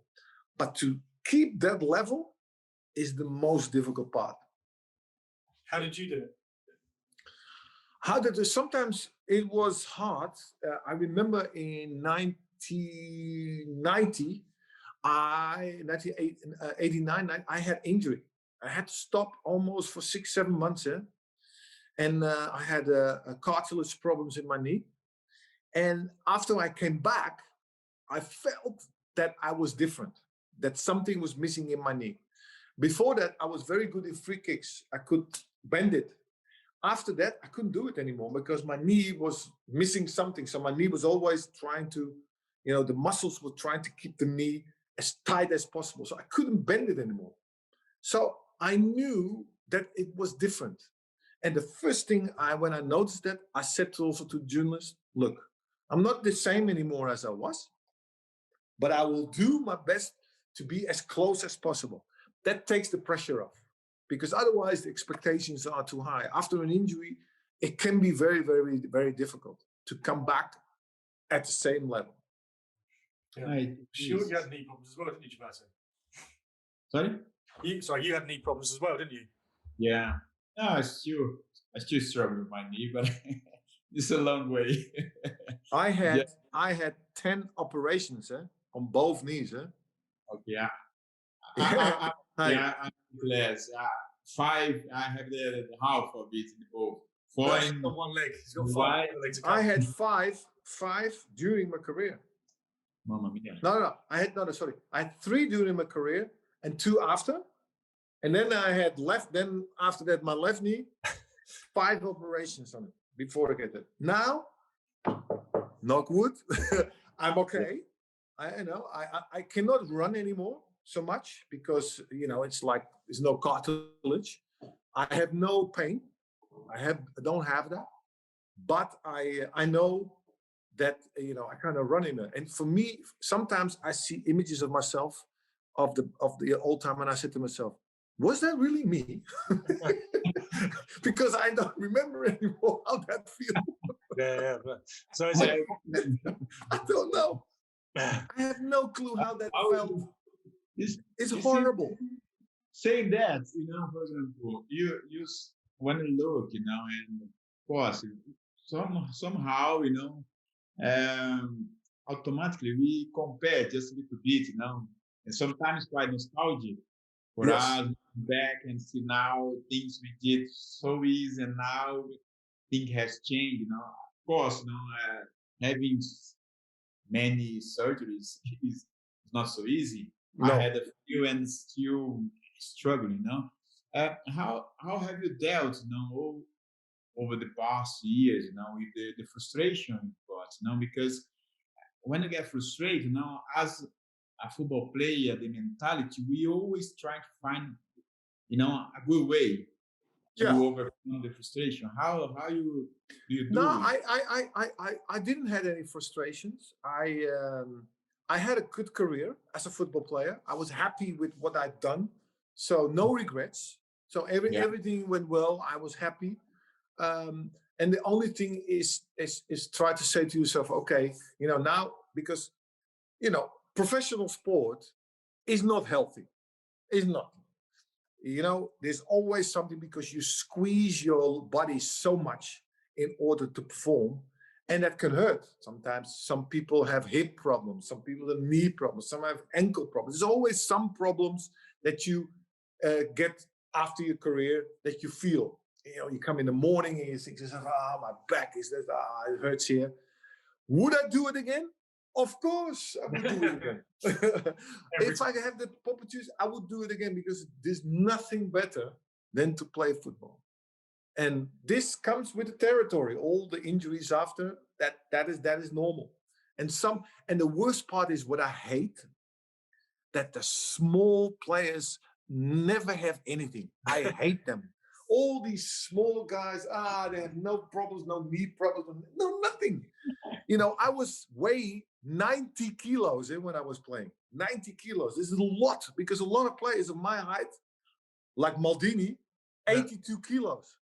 But to keep that level is the most difficult part. How did you do it? Sometimes it was hard. I remember in 1990, 1989, I had injury. I had to stop almost for 6-7 months. And I had cartilage problems in my knee. And after I came back, I felt that I was different, that something was missing in my knee. Before that, I was very good in free kicks. I could bend it. After that, I couldn't do it anymore because my knee was missing something. So my knee was always trying to, the muscles were trying to keep the knee as tight as possible. So I couldn't bend it anymore. So I knew that it was different. And the first thing when I noticed that, I said also to journalists, look, I'm not the same anymore as I was, but I will do my best to be as close as possible. That takes the pressure off, because otherwise the expectations are too high. After an injury, it can be very, very, very difficult to come back at the same level. Yeah. Sure, you had knee problems as well, didn't you, Gilberto? Sorry? You had knee problems as well, didn't you? Yeah. No, I still struggle with my knee, but it's a long way. I had 10 operations on both knees. Okay. Hey. I'm glad. 5, I have the half of it in both. 4 He's got one leg. He's got 5 legs. I had five during my career. Mamma mia. No. I had 3 during my career and 2 after. And then I had then after that, my left knee, 5 operations on it before I get it. Now, knock wood, I'm okay. I cannot run anymore so much because, it's like there's no cartilage. I have no pain. I don't have that. But I know that, I kind of run in it. And for me, sometimes I see images of myself of the old time, and I said to myself, was that really me? Because I don't remember anymore how that feels. Yeah. So I don't know. I have no clue how that felt. It's horrible. Saying that, for example, you when you look, and of course, somehow, automatically we compare just a little bit, and sometimes quite nostalgic for us back and see now things we did so easy, and now things has changed. Of course, having many surgeries is not so easy. No. I had a few and still struggling. How have you dealt, over the past years, with the frustration you got, because when you get frustrated, as a football player, the mentality, we always try to find, a good way to overcome the frustration. How do you do it? I didn't have any frustrations. I had a good career as a football player. I was happy with what I'd done, so no regrets. So everything went well. I was happy, and the only thing is try to say to yourself, okay, now, because professional sport is not healthy. It's not. There's always something, because you squeeze your body so much in order to perform, and that can hurt. Sometimes some people have hip problems, some people have knee problems, some have ankle problems. There's always some problems that you get after your career that you feel. You come in the morning and you think to yourself, my back is that, it hurts here. Would I do it again? Of course, I would do it again. If I have the opportunity, I would do it again, because there's nothing better than to play football. And this comes with the territory. All the injuries after that is normal. And the worst part is what I hate, that the small players never have anything. I hate them. All these small guys, they have no problems, no knee problems, no nothing. I was weighing 90 kilos when I was playing. 90 kilos. This is a lot, because a lot of players of my height, like Maldini, 82 kilos.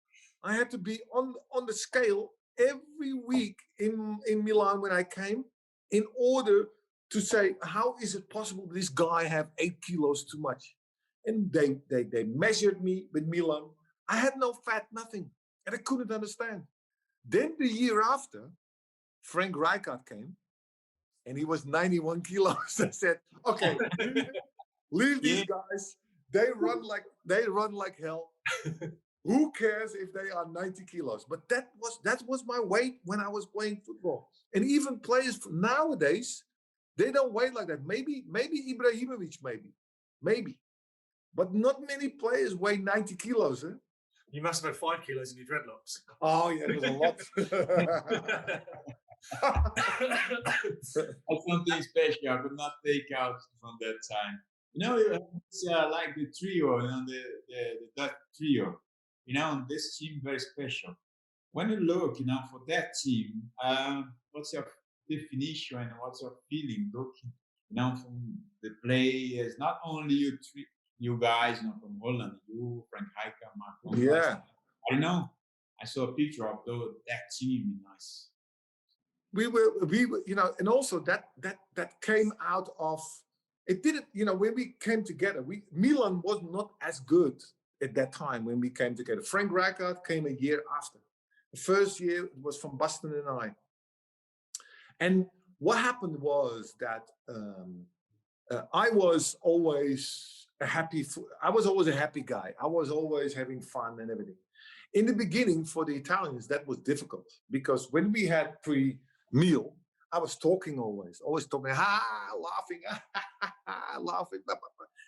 I had to be on the scale every week in Milan when I came, in order to say, how is it possible this guy have 8 kilos too much? And they measured me with Milan. I had no fat, nothing. And I couldn't understand. Then the year after, Frank Rijkaard came, and he was 91 kilos. I said, okay, leave these guys. They run like hell. Who cares if they are 90 kilos? But that was my weight when I was playing football. And even players from nowadays, they don't weigh like that. Maybe Ibrahimovic, maybe. But not many players weigh 90 kilos. You must have had 5 kilos in your dreadlocks. Oh, yeah, it was a lot. That's something special I could not take out from that time. It's like the trio, the Dutch trio. this team very special. When you look, for that team, what's your definition and what's your feeling looking, from the players, not only you guys, from Holland, you, Frank Heika, Mark Yeah. I don't know. I saw a picture of that team. Nice. We were, and also that came out of, it didn't, when we came together, Milan was not as good at that time when we came together. Frank Rijkaard came a year after. The first year it was from Boston and I. And what happened was that I was always a happy guy. I was always having fun and everything. In the beginning, for the Italians, that was difficult because when we had pre-meal, I was talking always talking, laughing, laughing.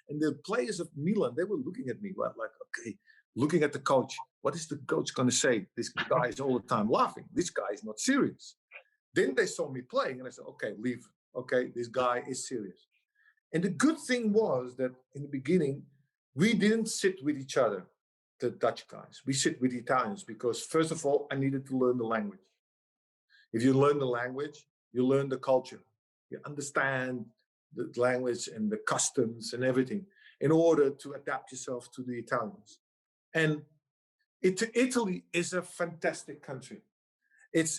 And the players of Milan, they were looking at me like, okay, looking at the coach. What is the coach going to say? This guy is all the time laughing. This guy is not serious. Then they saw me playing and I said, okay, leave. Okay, this guy is serious. And the good thing was that in the beginning, we didn't sit with each other, the Dutch guys. We sit with the Italians because, first of all, I needed to learn the language. If you learn the language, you learn the culture. You understand the language and the customs and everything in order to adapt yourself to the Italians. And Italy is a fantastic country.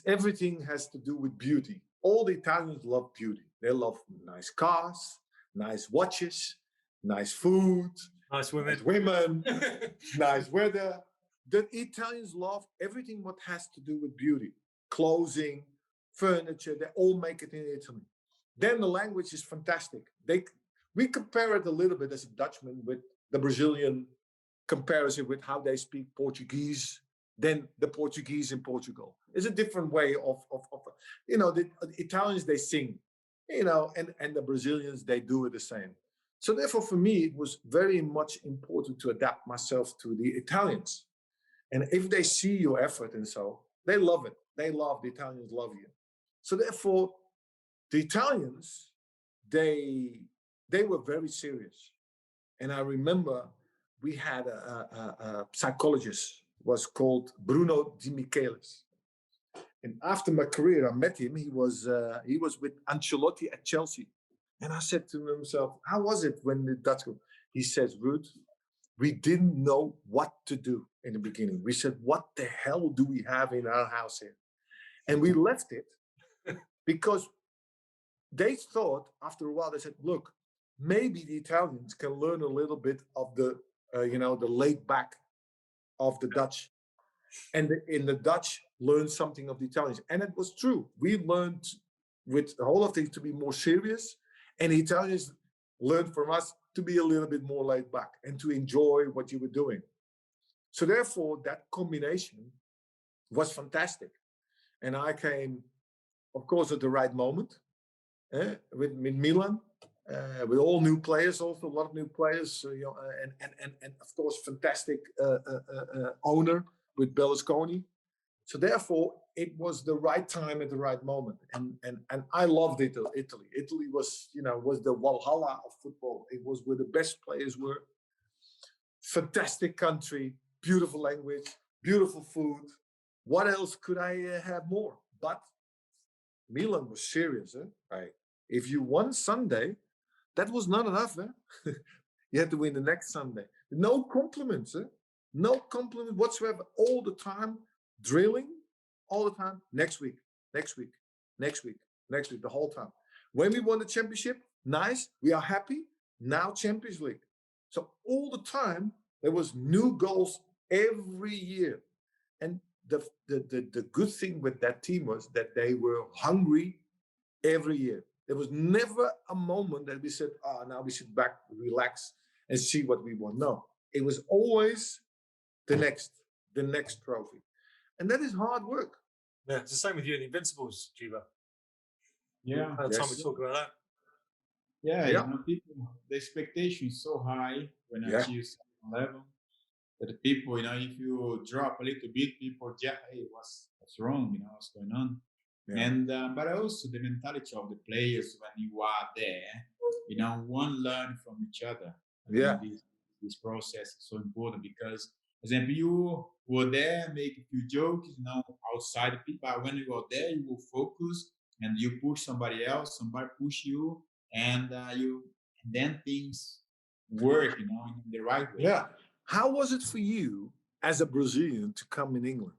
Everything has to do with beauty. All the Italians love beauty. They love nice cars, nice watches, nice food, nice women, nice weather. The Italians love everything what has to do with beauty, clothing, furniture. They all make it in Italy. Then the language is fantastic. We compare it a little bit as a Dutchman with the Brazilian comparison with how they speak Portuguese than the Portuguese in Portugal. It's a different way of the Italians, they sing, and the Brazilians, they do it the same. So therefore, for me, it was very much important to adapt myself to the Italians. And if they see your effort and so, they love it. The Italians love you. So therefore, the Italians, they were very serious. And I remember we had a psychologist, was called Bruno Di Michelis. And after my career, I met him. He was with Ancelotti at Chelsea. And I said to himself, how was it when the Dutch go? He says, Ruud, we didn't know what to do in the beginning. We said, what the hell do we have in our house here? And we left it because they thought, after a while, they said, look, maybe the Italians can learn a little bit of the laid back of the Dutch. And in the Dutch learned something of the Italians. And it was true. We learned with the whole of things to be more serious. And the Italians learned from us to be a little bit more laid back and to enjoy what you were doing. So therefore, that combination was fantastic. And I came, of course, at the right moment with Milan, with all new players, also a lot of new players, and of course, fantastic owner with Berlusconi. So therefore, it was the right time at the right moment, and I loved Italy. Italy was the Valhalla of football. It was where the best players were. Fantastic country, beautiful language, beautiful food. What else could I have more? But Milan was serious. Right? If you won Sunday, that was not enough. You had to win the next Sunday. No compliments. No compliment whatsoever. All the time, drilling, all the time. Next week, the whole time. When we won the championship, nice. We are happy. Now Champions League. So all the time, there was new goals every year. And the good thing with that team was that they were hungry every year. There was never a moment that we said, now we sit back, relax, and see what we want. No, it was always the next trophy. And that is hard work. Yeah, it's the same with you and the Invincibles, Juba. Yeah. By the time we talk about that. Yeah. People, the expectation is so high when I achieve some level that the people, if you drop a little bit, people, hey, what's wrong? What's going on? Yeah. And but also the mentality of the players when you are there, one learn from each other. Yeah. This process is so important because example, you were there, make a few jokes, outside the pitch, but when you go there, you will focus and you push somebody else, somebody push you, and and then things work, in the right way. Yeah. How was it for you as a Brazilian to come in England,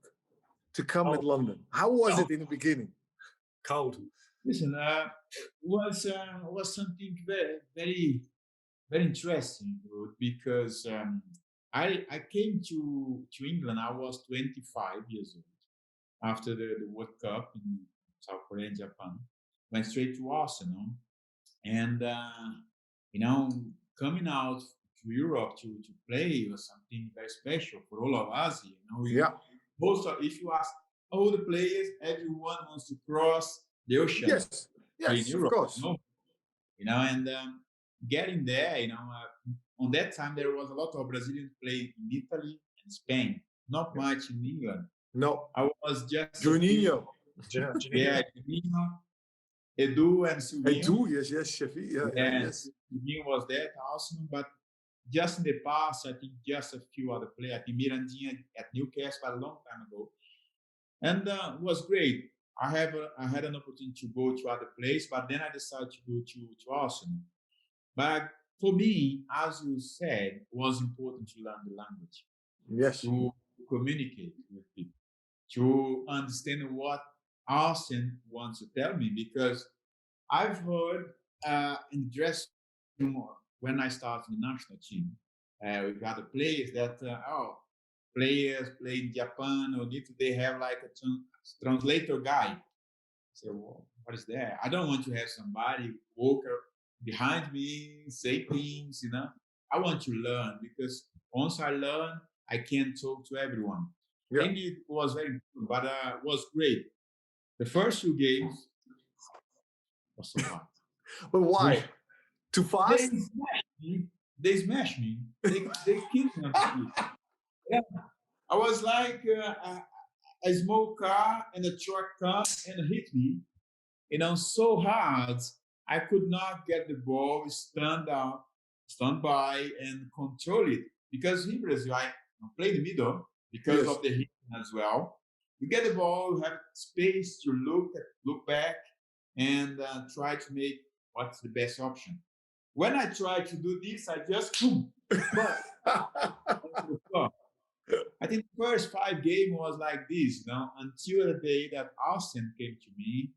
to come in Oh, London? How was it in the beginning? cold. Listen, was something very, very, very interesting, Ruud, because I came to England. I was 25 years old after the World Cup in South Korea and Japan. Went straight to Arsenal, and coming out to Europe to play was something very special for all of us here. Yeah. Most of, if you ask all the players, everyone wants to cross the ocean Yes. in Yes, of Europe. course. And getting there, on that time there was a lot of Brazilians playing in Italy and Spain, not much in England. No. I was just Juninho. yeah, Juninho, Edu and Silvinho. Edu, yes, Chefi. Yes. Silvinho was there at Arsenal, but just in the past, I think just a few other players. I think Mirandinha at Newcastle a long time ago, and it was great. I had an opportunity to go to other places, but then I decided to go to Arsenal. But for me, as you said, it was important to learn the language, Yes. to communicate with people, to understand what Arsenal wants to tell me, because I've heard in the dressing room when I started in the national team, with other players that players play in Japan or if they have like a translator guy. I say, well, what is that? I don't want to have somebody walk behind me, say things, I want to learn, because once I learn, I can talk to everyone. Yeah. And it was very good, but it was great. The first two games was so hard. But why? Too fast? They smashed me. They killed me. Yeah. I was like a small car and a truck come and hit me, so hard. I could not get the ball, stand by, and control it. Because in Brazil, I play in the middle because of the hit as well. You get the ball, you have space to look back, and try to make what's the best option. When I try to do this, I just boom. I think the first 5 games was like this, until the day that Austin came to me,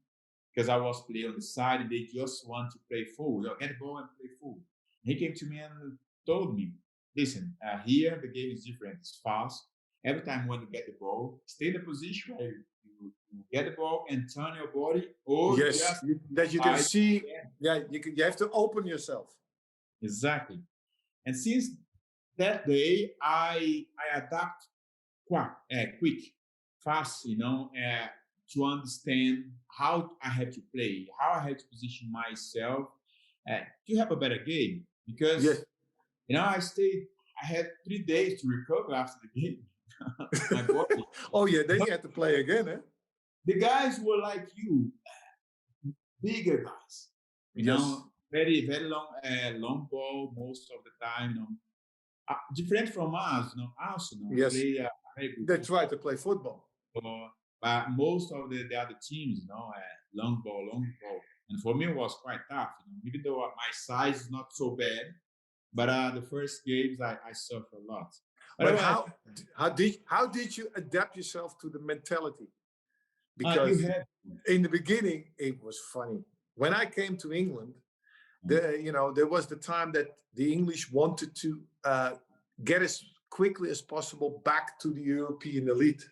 because I was playing on the side and they just want to play full. Get the ball and play full. He came to me and told me, listen, here the game is different. It's fast. Every time when you get the ball, stay in the position where you get the ball and turn your body. Or that you can see. Yeah, you have to open yourself. Exactly. And since that day, I adapt quick, fast, to understand how I had to play, how I had to position myself to have a better game. Because, I had 3 days to recover after the game. My body. Oh, yeah, then you had to play again, eh? The guys were like you, bigger guys, very, very long ball most of the time, different from us, Arsenal. Yes. Play very good. They try to play football. But most of the other teams, long ball. And for me, it was quite tough, even though my size is not so bad. But the first games, I suffered a lot. But how did you adapt yourself to the mentality? Because in the beginning, it was funny. When I came to England, there was the time that the English wanted to get as quickly as possible back to the European elite.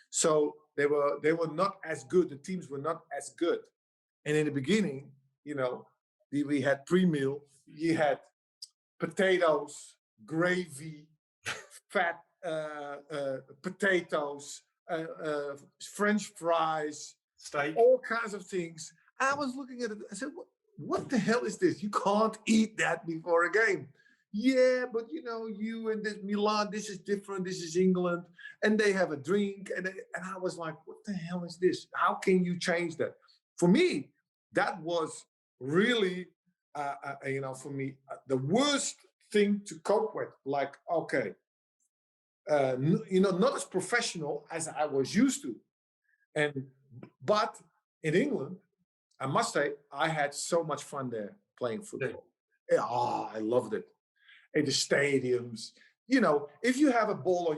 So they were not as good. The teams were not as good. And in the beginning, we had pre-meal. You had potatoes, gravy, fat potatoes, French fries, steak, all kinds of things. I was looking at it. I said, what the hell is this? You can't eat that before a game. Yeah, but you in this Milan, this is different. This is England. And they have a drink. And I was like, what the hell is this? How can you change that? For me, that was really, for me, the worst thing to cope with. Like, okay, not as professional as I was used to. But in England, I must say, I had so much fun there playing football. Yeah, I loved it. In the stadiums, if you have a ball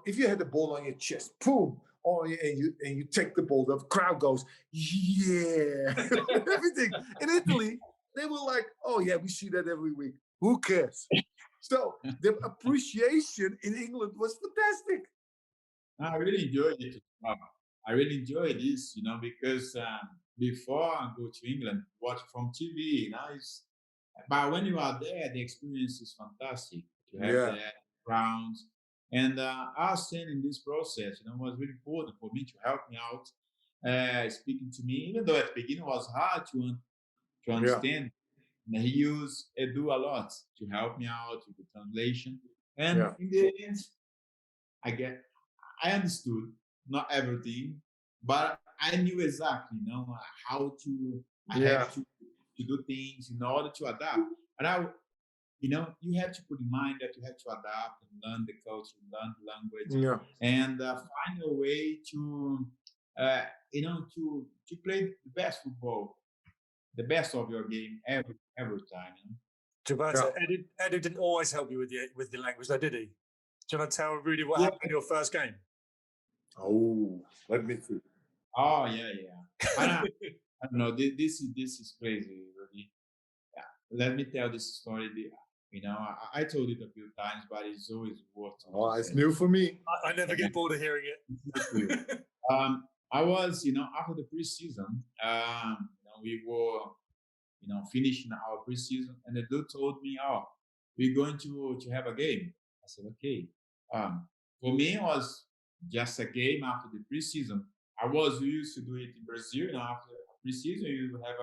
if you had the ball on your chest, boom, and you take the ball, the crowd goes, yeah, everything. In Italy, they were like, oh yeah, we see that every week. Who cares? So the appreciation in England was fantastic. I really enjoyed it. I really enjoy this, because before I go to England, watch from TV, but when you are there, the experience is fantastic. You have the grounds. And us saying in this process, was really important for me to help me out, speaking to me, even though at the beginning it was hard to understand. And he used Edu a lot to help me out with the translation. And in the end, I understood not everything, but I knew exactly, how to have to do things in order to adapt. And you have to put in mind that you have to adapt and learn the culture, learn the language, and find a way to, to play the best football, the best of your game every time. Gilberto, Edu didn't always help you with the language, though, did he? Do you want to tell Rudy what happened in your first game? Oh, let me see. Oh yeah. I don't know. This is crazy, Rudy. Yeah. Let me tell this story. I told it a few times, but it's always worth. Oh, it's new for me. I never get bored of hearing it. I was, after the preseason, we were, finishing our preseason, and the dude told me, "Oh, we're going to have a game." I said, "Okay." For me, it was just a game after the preseason. I was used to do it in Brazil. After preseason, you have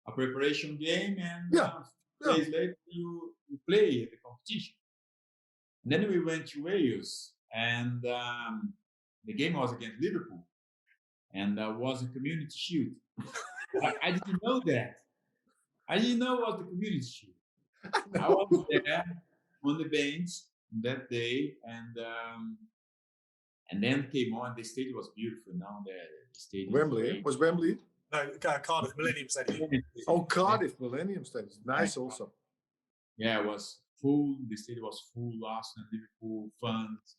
a preparation game, and days later you play the competition. And then we went to Wales, and the game was against Liverpool, and was a community shield. I didn't know that. I didn't know what the community shield. I was there on the bench that day, and then came on. The stadium was beautiful. Now the stadium was Wembley. No, Cardiff Millennium Stadium. Oh, Cardiff Millennium Stadium. Nice, also. Yeah, it was full. The stadium was full. Arsenal, Liverpool fans.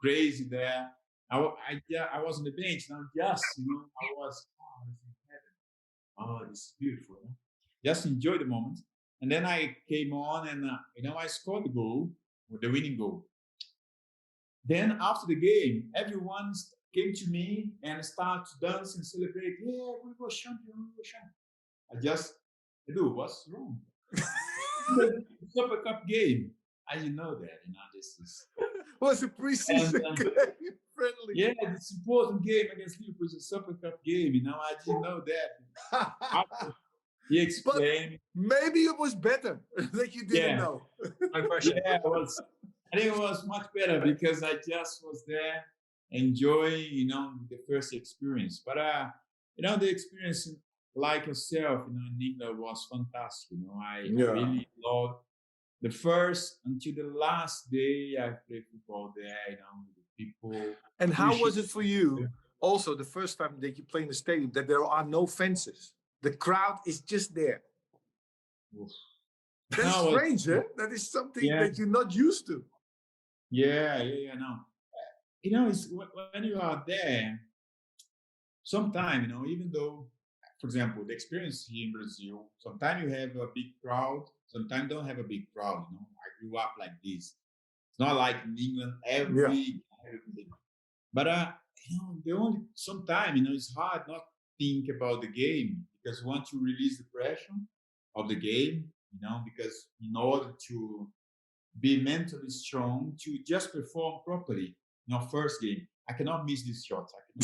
Crazy there. I was on the bench. Now I was. Oh, this is beautiful. Just enjoy the moment. And then I came on, and I scored the goal, the winning goal. Then after the game, everyone came to me and started to dance and celebrate. Yeah, we were champion. I just, Edu, what's wrong? Super Cup game. I didn't know that. This is. Was a preseason game friendly. Yeah, it's important game against Liverpool. It's a Super Cup game. I didn't know that. He explained. But maybe it was better that you didn't know. Yeah, it was. I think it was much better because I just was there enjoying, the first experience. But the experience like yourself, in England was fantastic. I really loved the first until the last day I played football there. With the people. And how was it for you? Also, the first time that you play in the stadium, that there are no fences. The crowd is just there. Oof. That's strange, eh? That is something that you're not used to. Yeah, no. It's when you are there, sometimes, even though, for example, the experience here in Brazil, sometimes you have a big crowd, sometimes don't have a big crowd. I grew up like this. It's not like in England every but the only sometimes, it's hard not think about the game because once you release the pressure of the game, because in order to be mentally strong to just perform properly. First game, I cannot miss these shots. I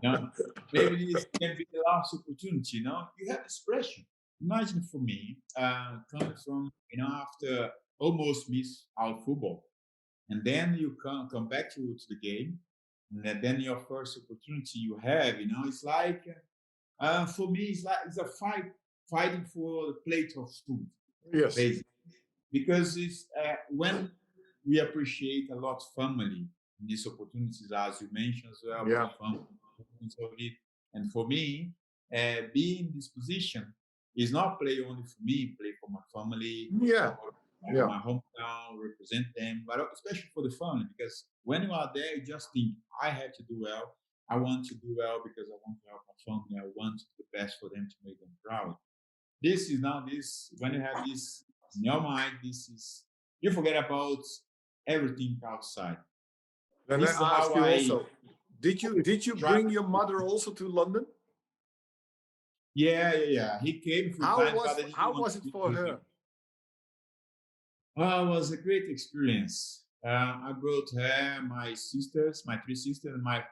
cannot miss maybe this can be the last opportunity. You have this pressure. Imagine for me, coming from after almost miss out football, and then you come back to the game, and then your first opportunity you have. It's like for me, it's a fighting for the plate of food. Yes. Basically. Because it's when we appreciate a lot family in these opportunities, as you mentioned as well, Yeah. about family, of it. And for me, being in this position is not play only for me, play for my family, Yeah. for Yeah. my hometown, represent them, but especially for the family, because when you are there, you just think, I have to do well. I want to do well because I want to help my family. I want the best for them to make them proud. This is now this, when you have this in your mind, this is, you forget about everything outside. Then This is I ask how you I also, did you try. bring your mother also to London? Yeah. He came a few times, but I didn't How want was to it be for with her? him. Well, it was a great experience. I brought her, my sisters, my three sisters, and my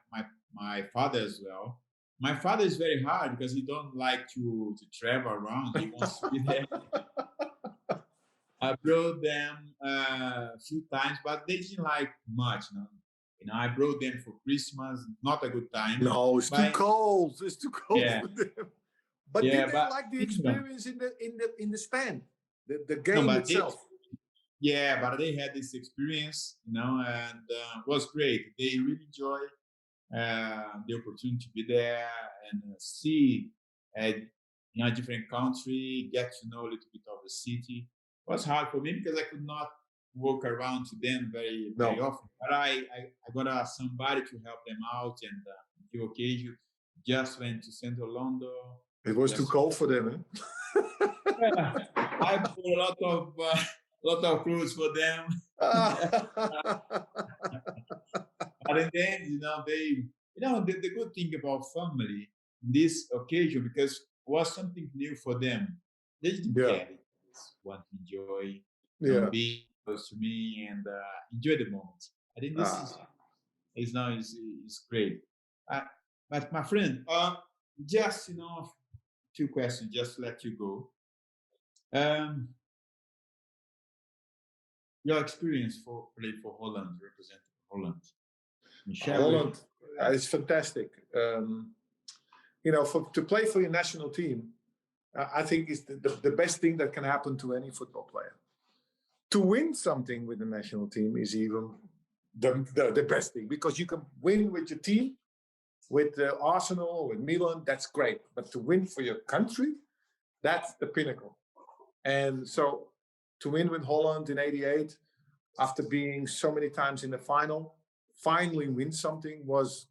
father as well. My father is very hard because he don't like to travel around. He wants to be there. I brought them a few times, but they didn't like much. I brought them for Christmas. Not a good time. No, it's too But cold. It's too cold yeah, for them. But yeah, did they but like the England. experience in the stand, the No, game but itself? but they had this experience, and it was great. They really enjoy the opportunity to be there and see a different country, get to know a little bit of the city. It was hard for me because I could not walk around to them very No, often. But I got somebody to help them out, and the occasion just went to Central London. it was too Just cold for them. yeah, I bought lot of clothes for them. But in the end, the good thing about family this occasion, because it was something new for them. They didn't Yeah, care. They just want to enjoy, yeah. be close to me and enjoy the moment. I think this Ah, is great. Uh, but my friend, just two questions, just to let you go. Um, your experience for play for Holland, representing Holland. Can you share with Holland is fantastic. To play for your national team, I think is the best thing that can happen to any football player. To win something with the national team is even the best thing, because you can win with your team, with Arsenal, with Milan, that's great. But to win for your country, that's the pinnacle. And so to win with Holland in '88, after being so many times in the final, finally win something was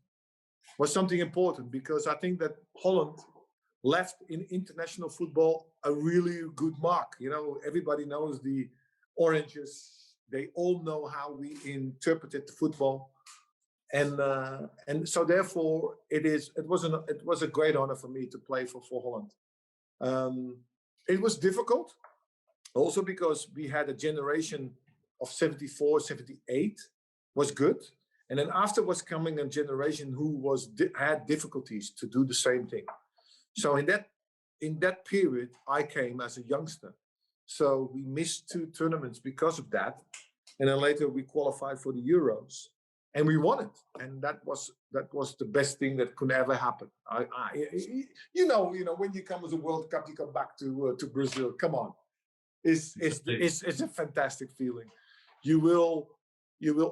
something important, because I think that Holland left in international football a really good mark. Everybody knows the oranges. They all know how we interpreted football, and so therefore it was a great honor for me to play for Holland. It was difficult also because we had a generation of 74, 78 was good. And then after was coming a generation who had difficulties to do the same thing. So in that period, I came as a youngster. So we missed 2 tournaments because of that. And then later we qualified for the Euros and we won it. And that was the best thing that could ever happen. When you come as a World Cup, you come back to Brazil. Come on. It's a fantastic feeling. You will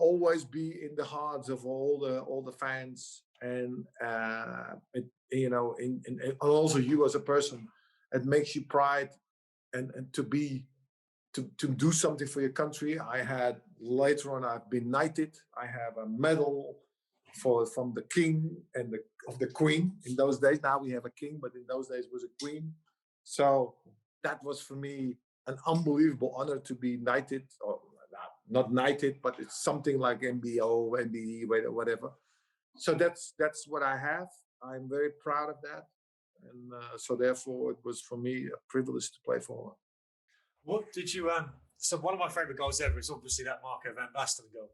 always be in the hearts of all the fans, and and also you as a person. It makes you pride, and to do something for your country. Later on I've been knighted. I have a medal from the king and of the queen. In those days, now we have a king, but in those days it was a queen. So that was for me an unbelievable honor to be knighted, or not knighted, but it's something like MBO, MBE, whatever. So that's what I have. I'm very proud of that, and so therefore it was for me a privilege to play for Holland. What did you So one of my favourite goals ever is obviously that Marco van Basten goal.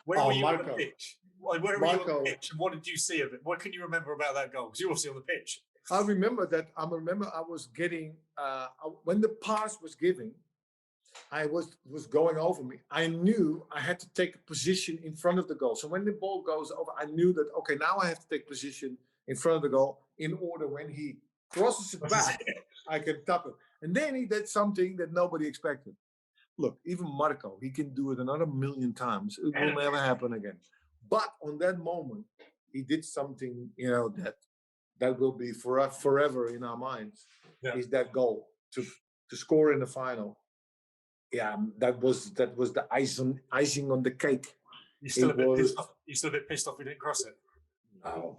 Where were you on the pitch? Where were you on the pitch, and what did you see of it? What can you remember about that goal? Because you're obviously on the pitch. I remember I was getting when the pass was given, I was going over me. I knew I had to take a position in front of the goal. So when the ball goes over, I knew that okay, now I have to take position in front of the goal in order when he crosses it back, I can tap it. And then he did something that nobody expected. look, even Marco, he can do it another million times. It will never happen again. But on that moment, he did something, that will be for us forever in our minds. Yeah. Is that goal to score in the final? Yeah, that was the icing on the cake. You're still a bit pissed off. You're still a bit pissed off we didn't cross it. No,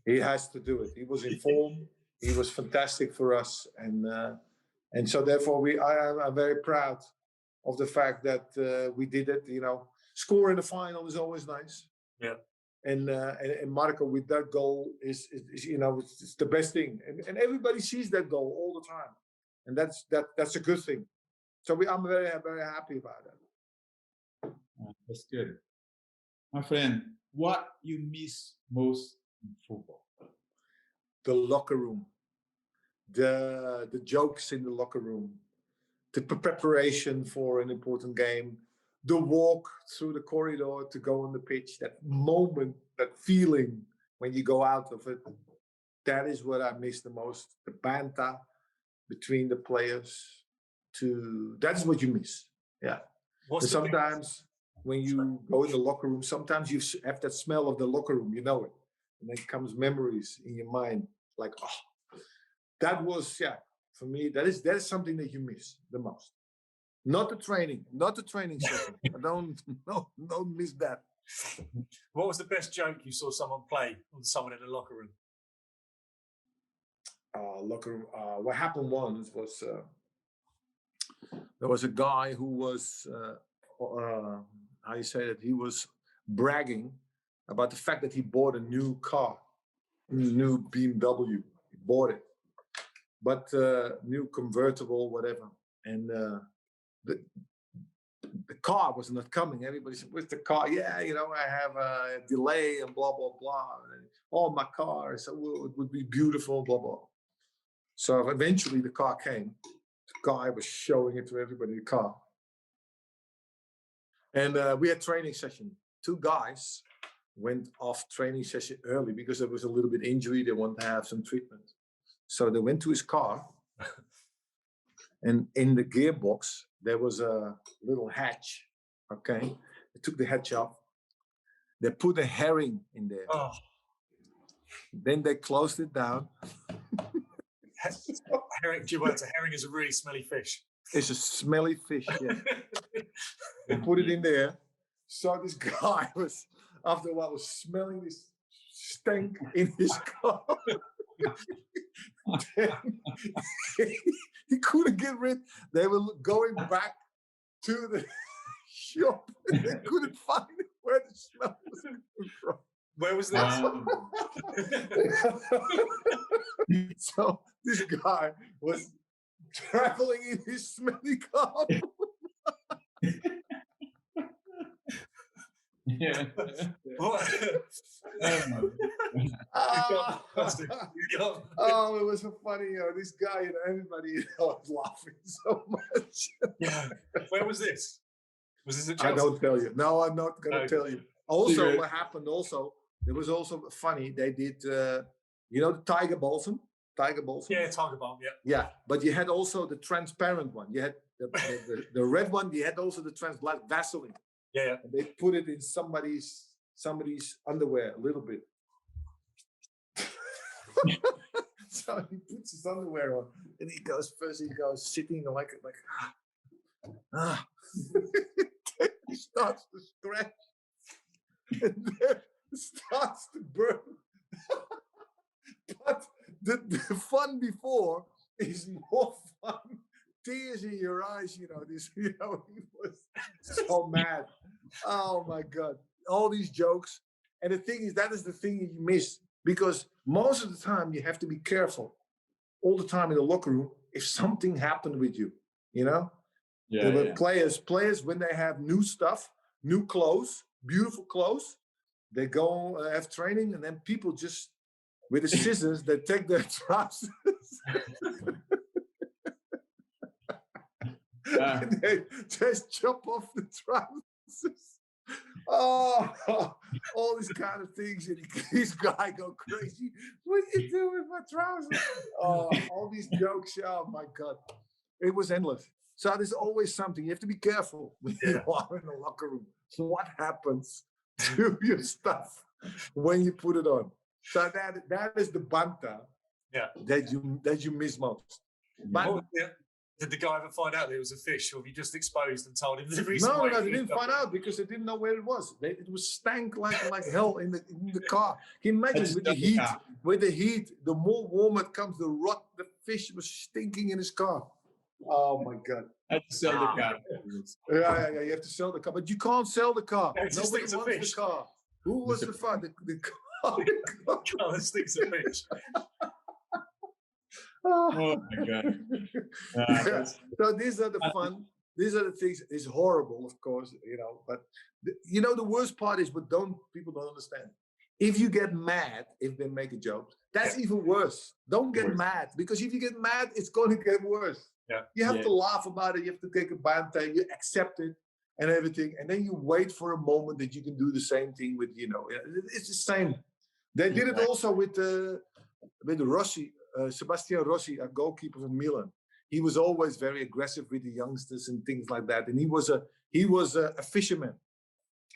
he has to do it. He was in form. He was fantastic for us, and so therefore I'm very proud of the fact that we did it. Score in the final is always nice. Yeah. And Marco with that goal is it's the best thing, and everybody sees that goal all the time, and that's a good thing. So I'm very, very happy about that. That's good, my friend. What you miss most in football? The locker room, the jokes in the locker room, the preparation for an important game, the walk through the corridor to go on the pitch, that moment, that feeling when you go out of it, that is what I miss the most. The banter between the players, that's what you miss. Yeah. Sometimes when you go in the locker room, sometimes you have that smell of the locker room, you know it. And then comes memories in your mind, like, oh, that was, for me, that is something that you miss the most. Not the training session. I don't miss that. What was the best joke you saw someone play on someone in the locker room? Locker room. What happened once was there was a guy who was how you say that, he was bragging about the fact that he bought a new car, a new BMW. He bought it, but new convertible, whatever, and the car was not coming. Everybody said, "Where's the car?" Yeah, I have a delay and blah blah blah. And, oh, my car, so it would be beautiful, blah blah. So eventually the car came. The guy was showing it to everybody, the car. And we had training session. 2 guys went off training session early because there was a little bit injury. They wanted to have some treatment. So they went to his car. And in the gearbox, there was a little hatch. Okay. They took the hatch off. They put a herring in there. Oh. Then they closed it down. Herring, Gilberto, herring is a really smelly fish. It's a smelly fish, yeah. They put it in there. So this guy was, after a while, was smelling this stank in his car. He couldn't get rid. They were going back to the shop. They couldn't find where the smell was coming from. Where was this? So this guy was traveling in his smelly car. Yeah. Oh, it was so funny. This guy and everybody was laughing so much. Yeah. Where was this? Was this at I Chelsea? don't tell you. No, I'm not going to tell you. Also, what happened also, it was also funny. They did, the Tiger Balsam? Tiger Balsam? Yeah, Tiger Balm, yeah. Yeah, but you had also the transparent one. You had the red one. You had also the transparent Vaseline. Yeah. And they put it in somebody's underwear a little bit. So he puts his underwear on, and he goes sitting like he starts to scratch, and then it starts to burn. But the fun before is more fun. Tears in your eyes, he was so mad. Oh my God. All these jokes. And the thing is, that is the thing you miss, because most of the time you have to be careful all the time in the locker room if something happened with you, Yeah. Players, when they have new stuff, new clothes, beautiful clothes, they go have training, and then people just, with the scissors, they take their trousers. And they just chop off the trousers. Oh, all these kind of things. And this guy go crazy. What are you doing with my trousers? Oh, all these jokes. Oh my God. It was endless. So there's always something. You have to be careful when you are in a locker room. So what happens to your stuff when you put it on? So that is the banta that you miss most. But did the guy ever find out that it was a fish, or have you just exposed and told him the reason? No, they didn't find out because they didn't know where it was. It was stank like hell in the car. Can you imagine with the heat, the more warm it comes, the fish was stinking in his car. Oh my God! I had to sell the car. Yeah. You have to sell the car, but you can't sell the car. It just Nobody stinks of wants fish. the car. Who was the car? The car. Oh, it stinks of fish. Oh my God! So these are the fun. These are the things. It's horrible, of course, But the worst part is, but people don't understand. If you get mad, if they make a joke, that's even worse. Don't get mad, because if you get mad, it's going to get worse. Yeah. You have to laugh about it. You have to take a banta. You accept it and everything, and then you wait for a moment that you can do the same thing with. It's the same. They did it also with Rossi. Sebastian Rossi, a goalkeeper from Milan, he was always very aggressive with the youngsters and things like that. And he was a fisherman.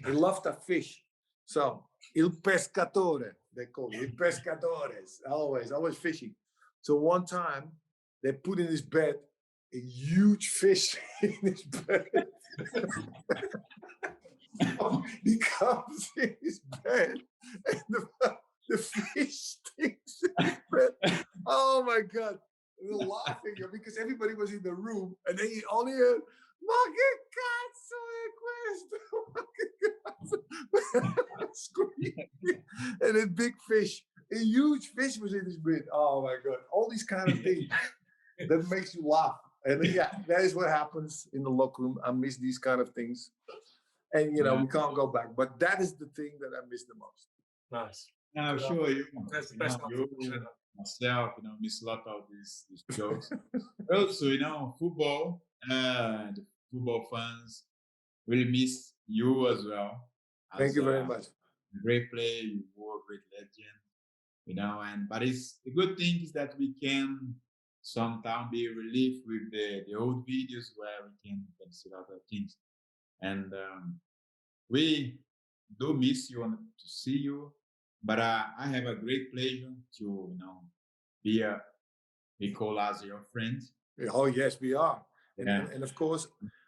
He loved to fish. So il pescatore, they call it, il pescatores, always fishing. So one time they put in his bed a huge fish in his bed. He comes in his bed and the fish stinks in his bed. Oh my God. We were laughing because everybody was in the room, and then you only heard, "Ma che cazzo!" Screaming. And a big fish, a huge fish was in his bed. Oh my God. All these kind of things that makes you laugh. And that is what happens in the locker room. I miss these kind of things. And, we can't go back. But that is the thing that I miss the most. Nice. I'm sure That's the best myself, miss a lot of these jokes. Also, football, the football fans really miss you as well. Thank you very much. A great player, you were a great legend, but the good thing is that we can sometimes be relieved with the old videos where we can see other things. And we do miss you and to see you. But I have a great pleasure to, be called as your friend. Oh, yes, we are. And of course,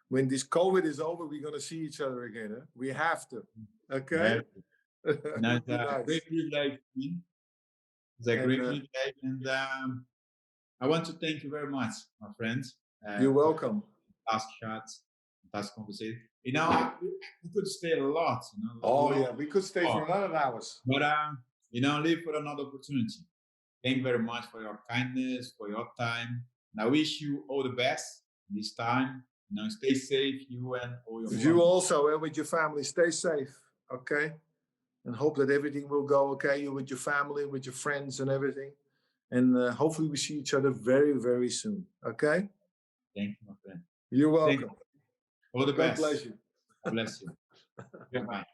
when this COVID is over, we're going to see each other again. Huh? We have to. Okay? Yeah. It's a great privilege. It's a great privilege. And I want to thank you very much, my friends. You're welcome. Last shots, last conversation. We could stay a lot. We could stay for another hours. But live for another opportunity. Thank you very much for your kindness, for your time. And I wish you all the best this time. Stay safe, you and all your family. You also, with your family, stay safe, okay? And hope that everything will go okay. You with your family, with your friends and everything. And hopefully we see each other very, very soon, okay? Thank you, my friend. You're welcome. All the best. God bless you. God bless you. Goodbye.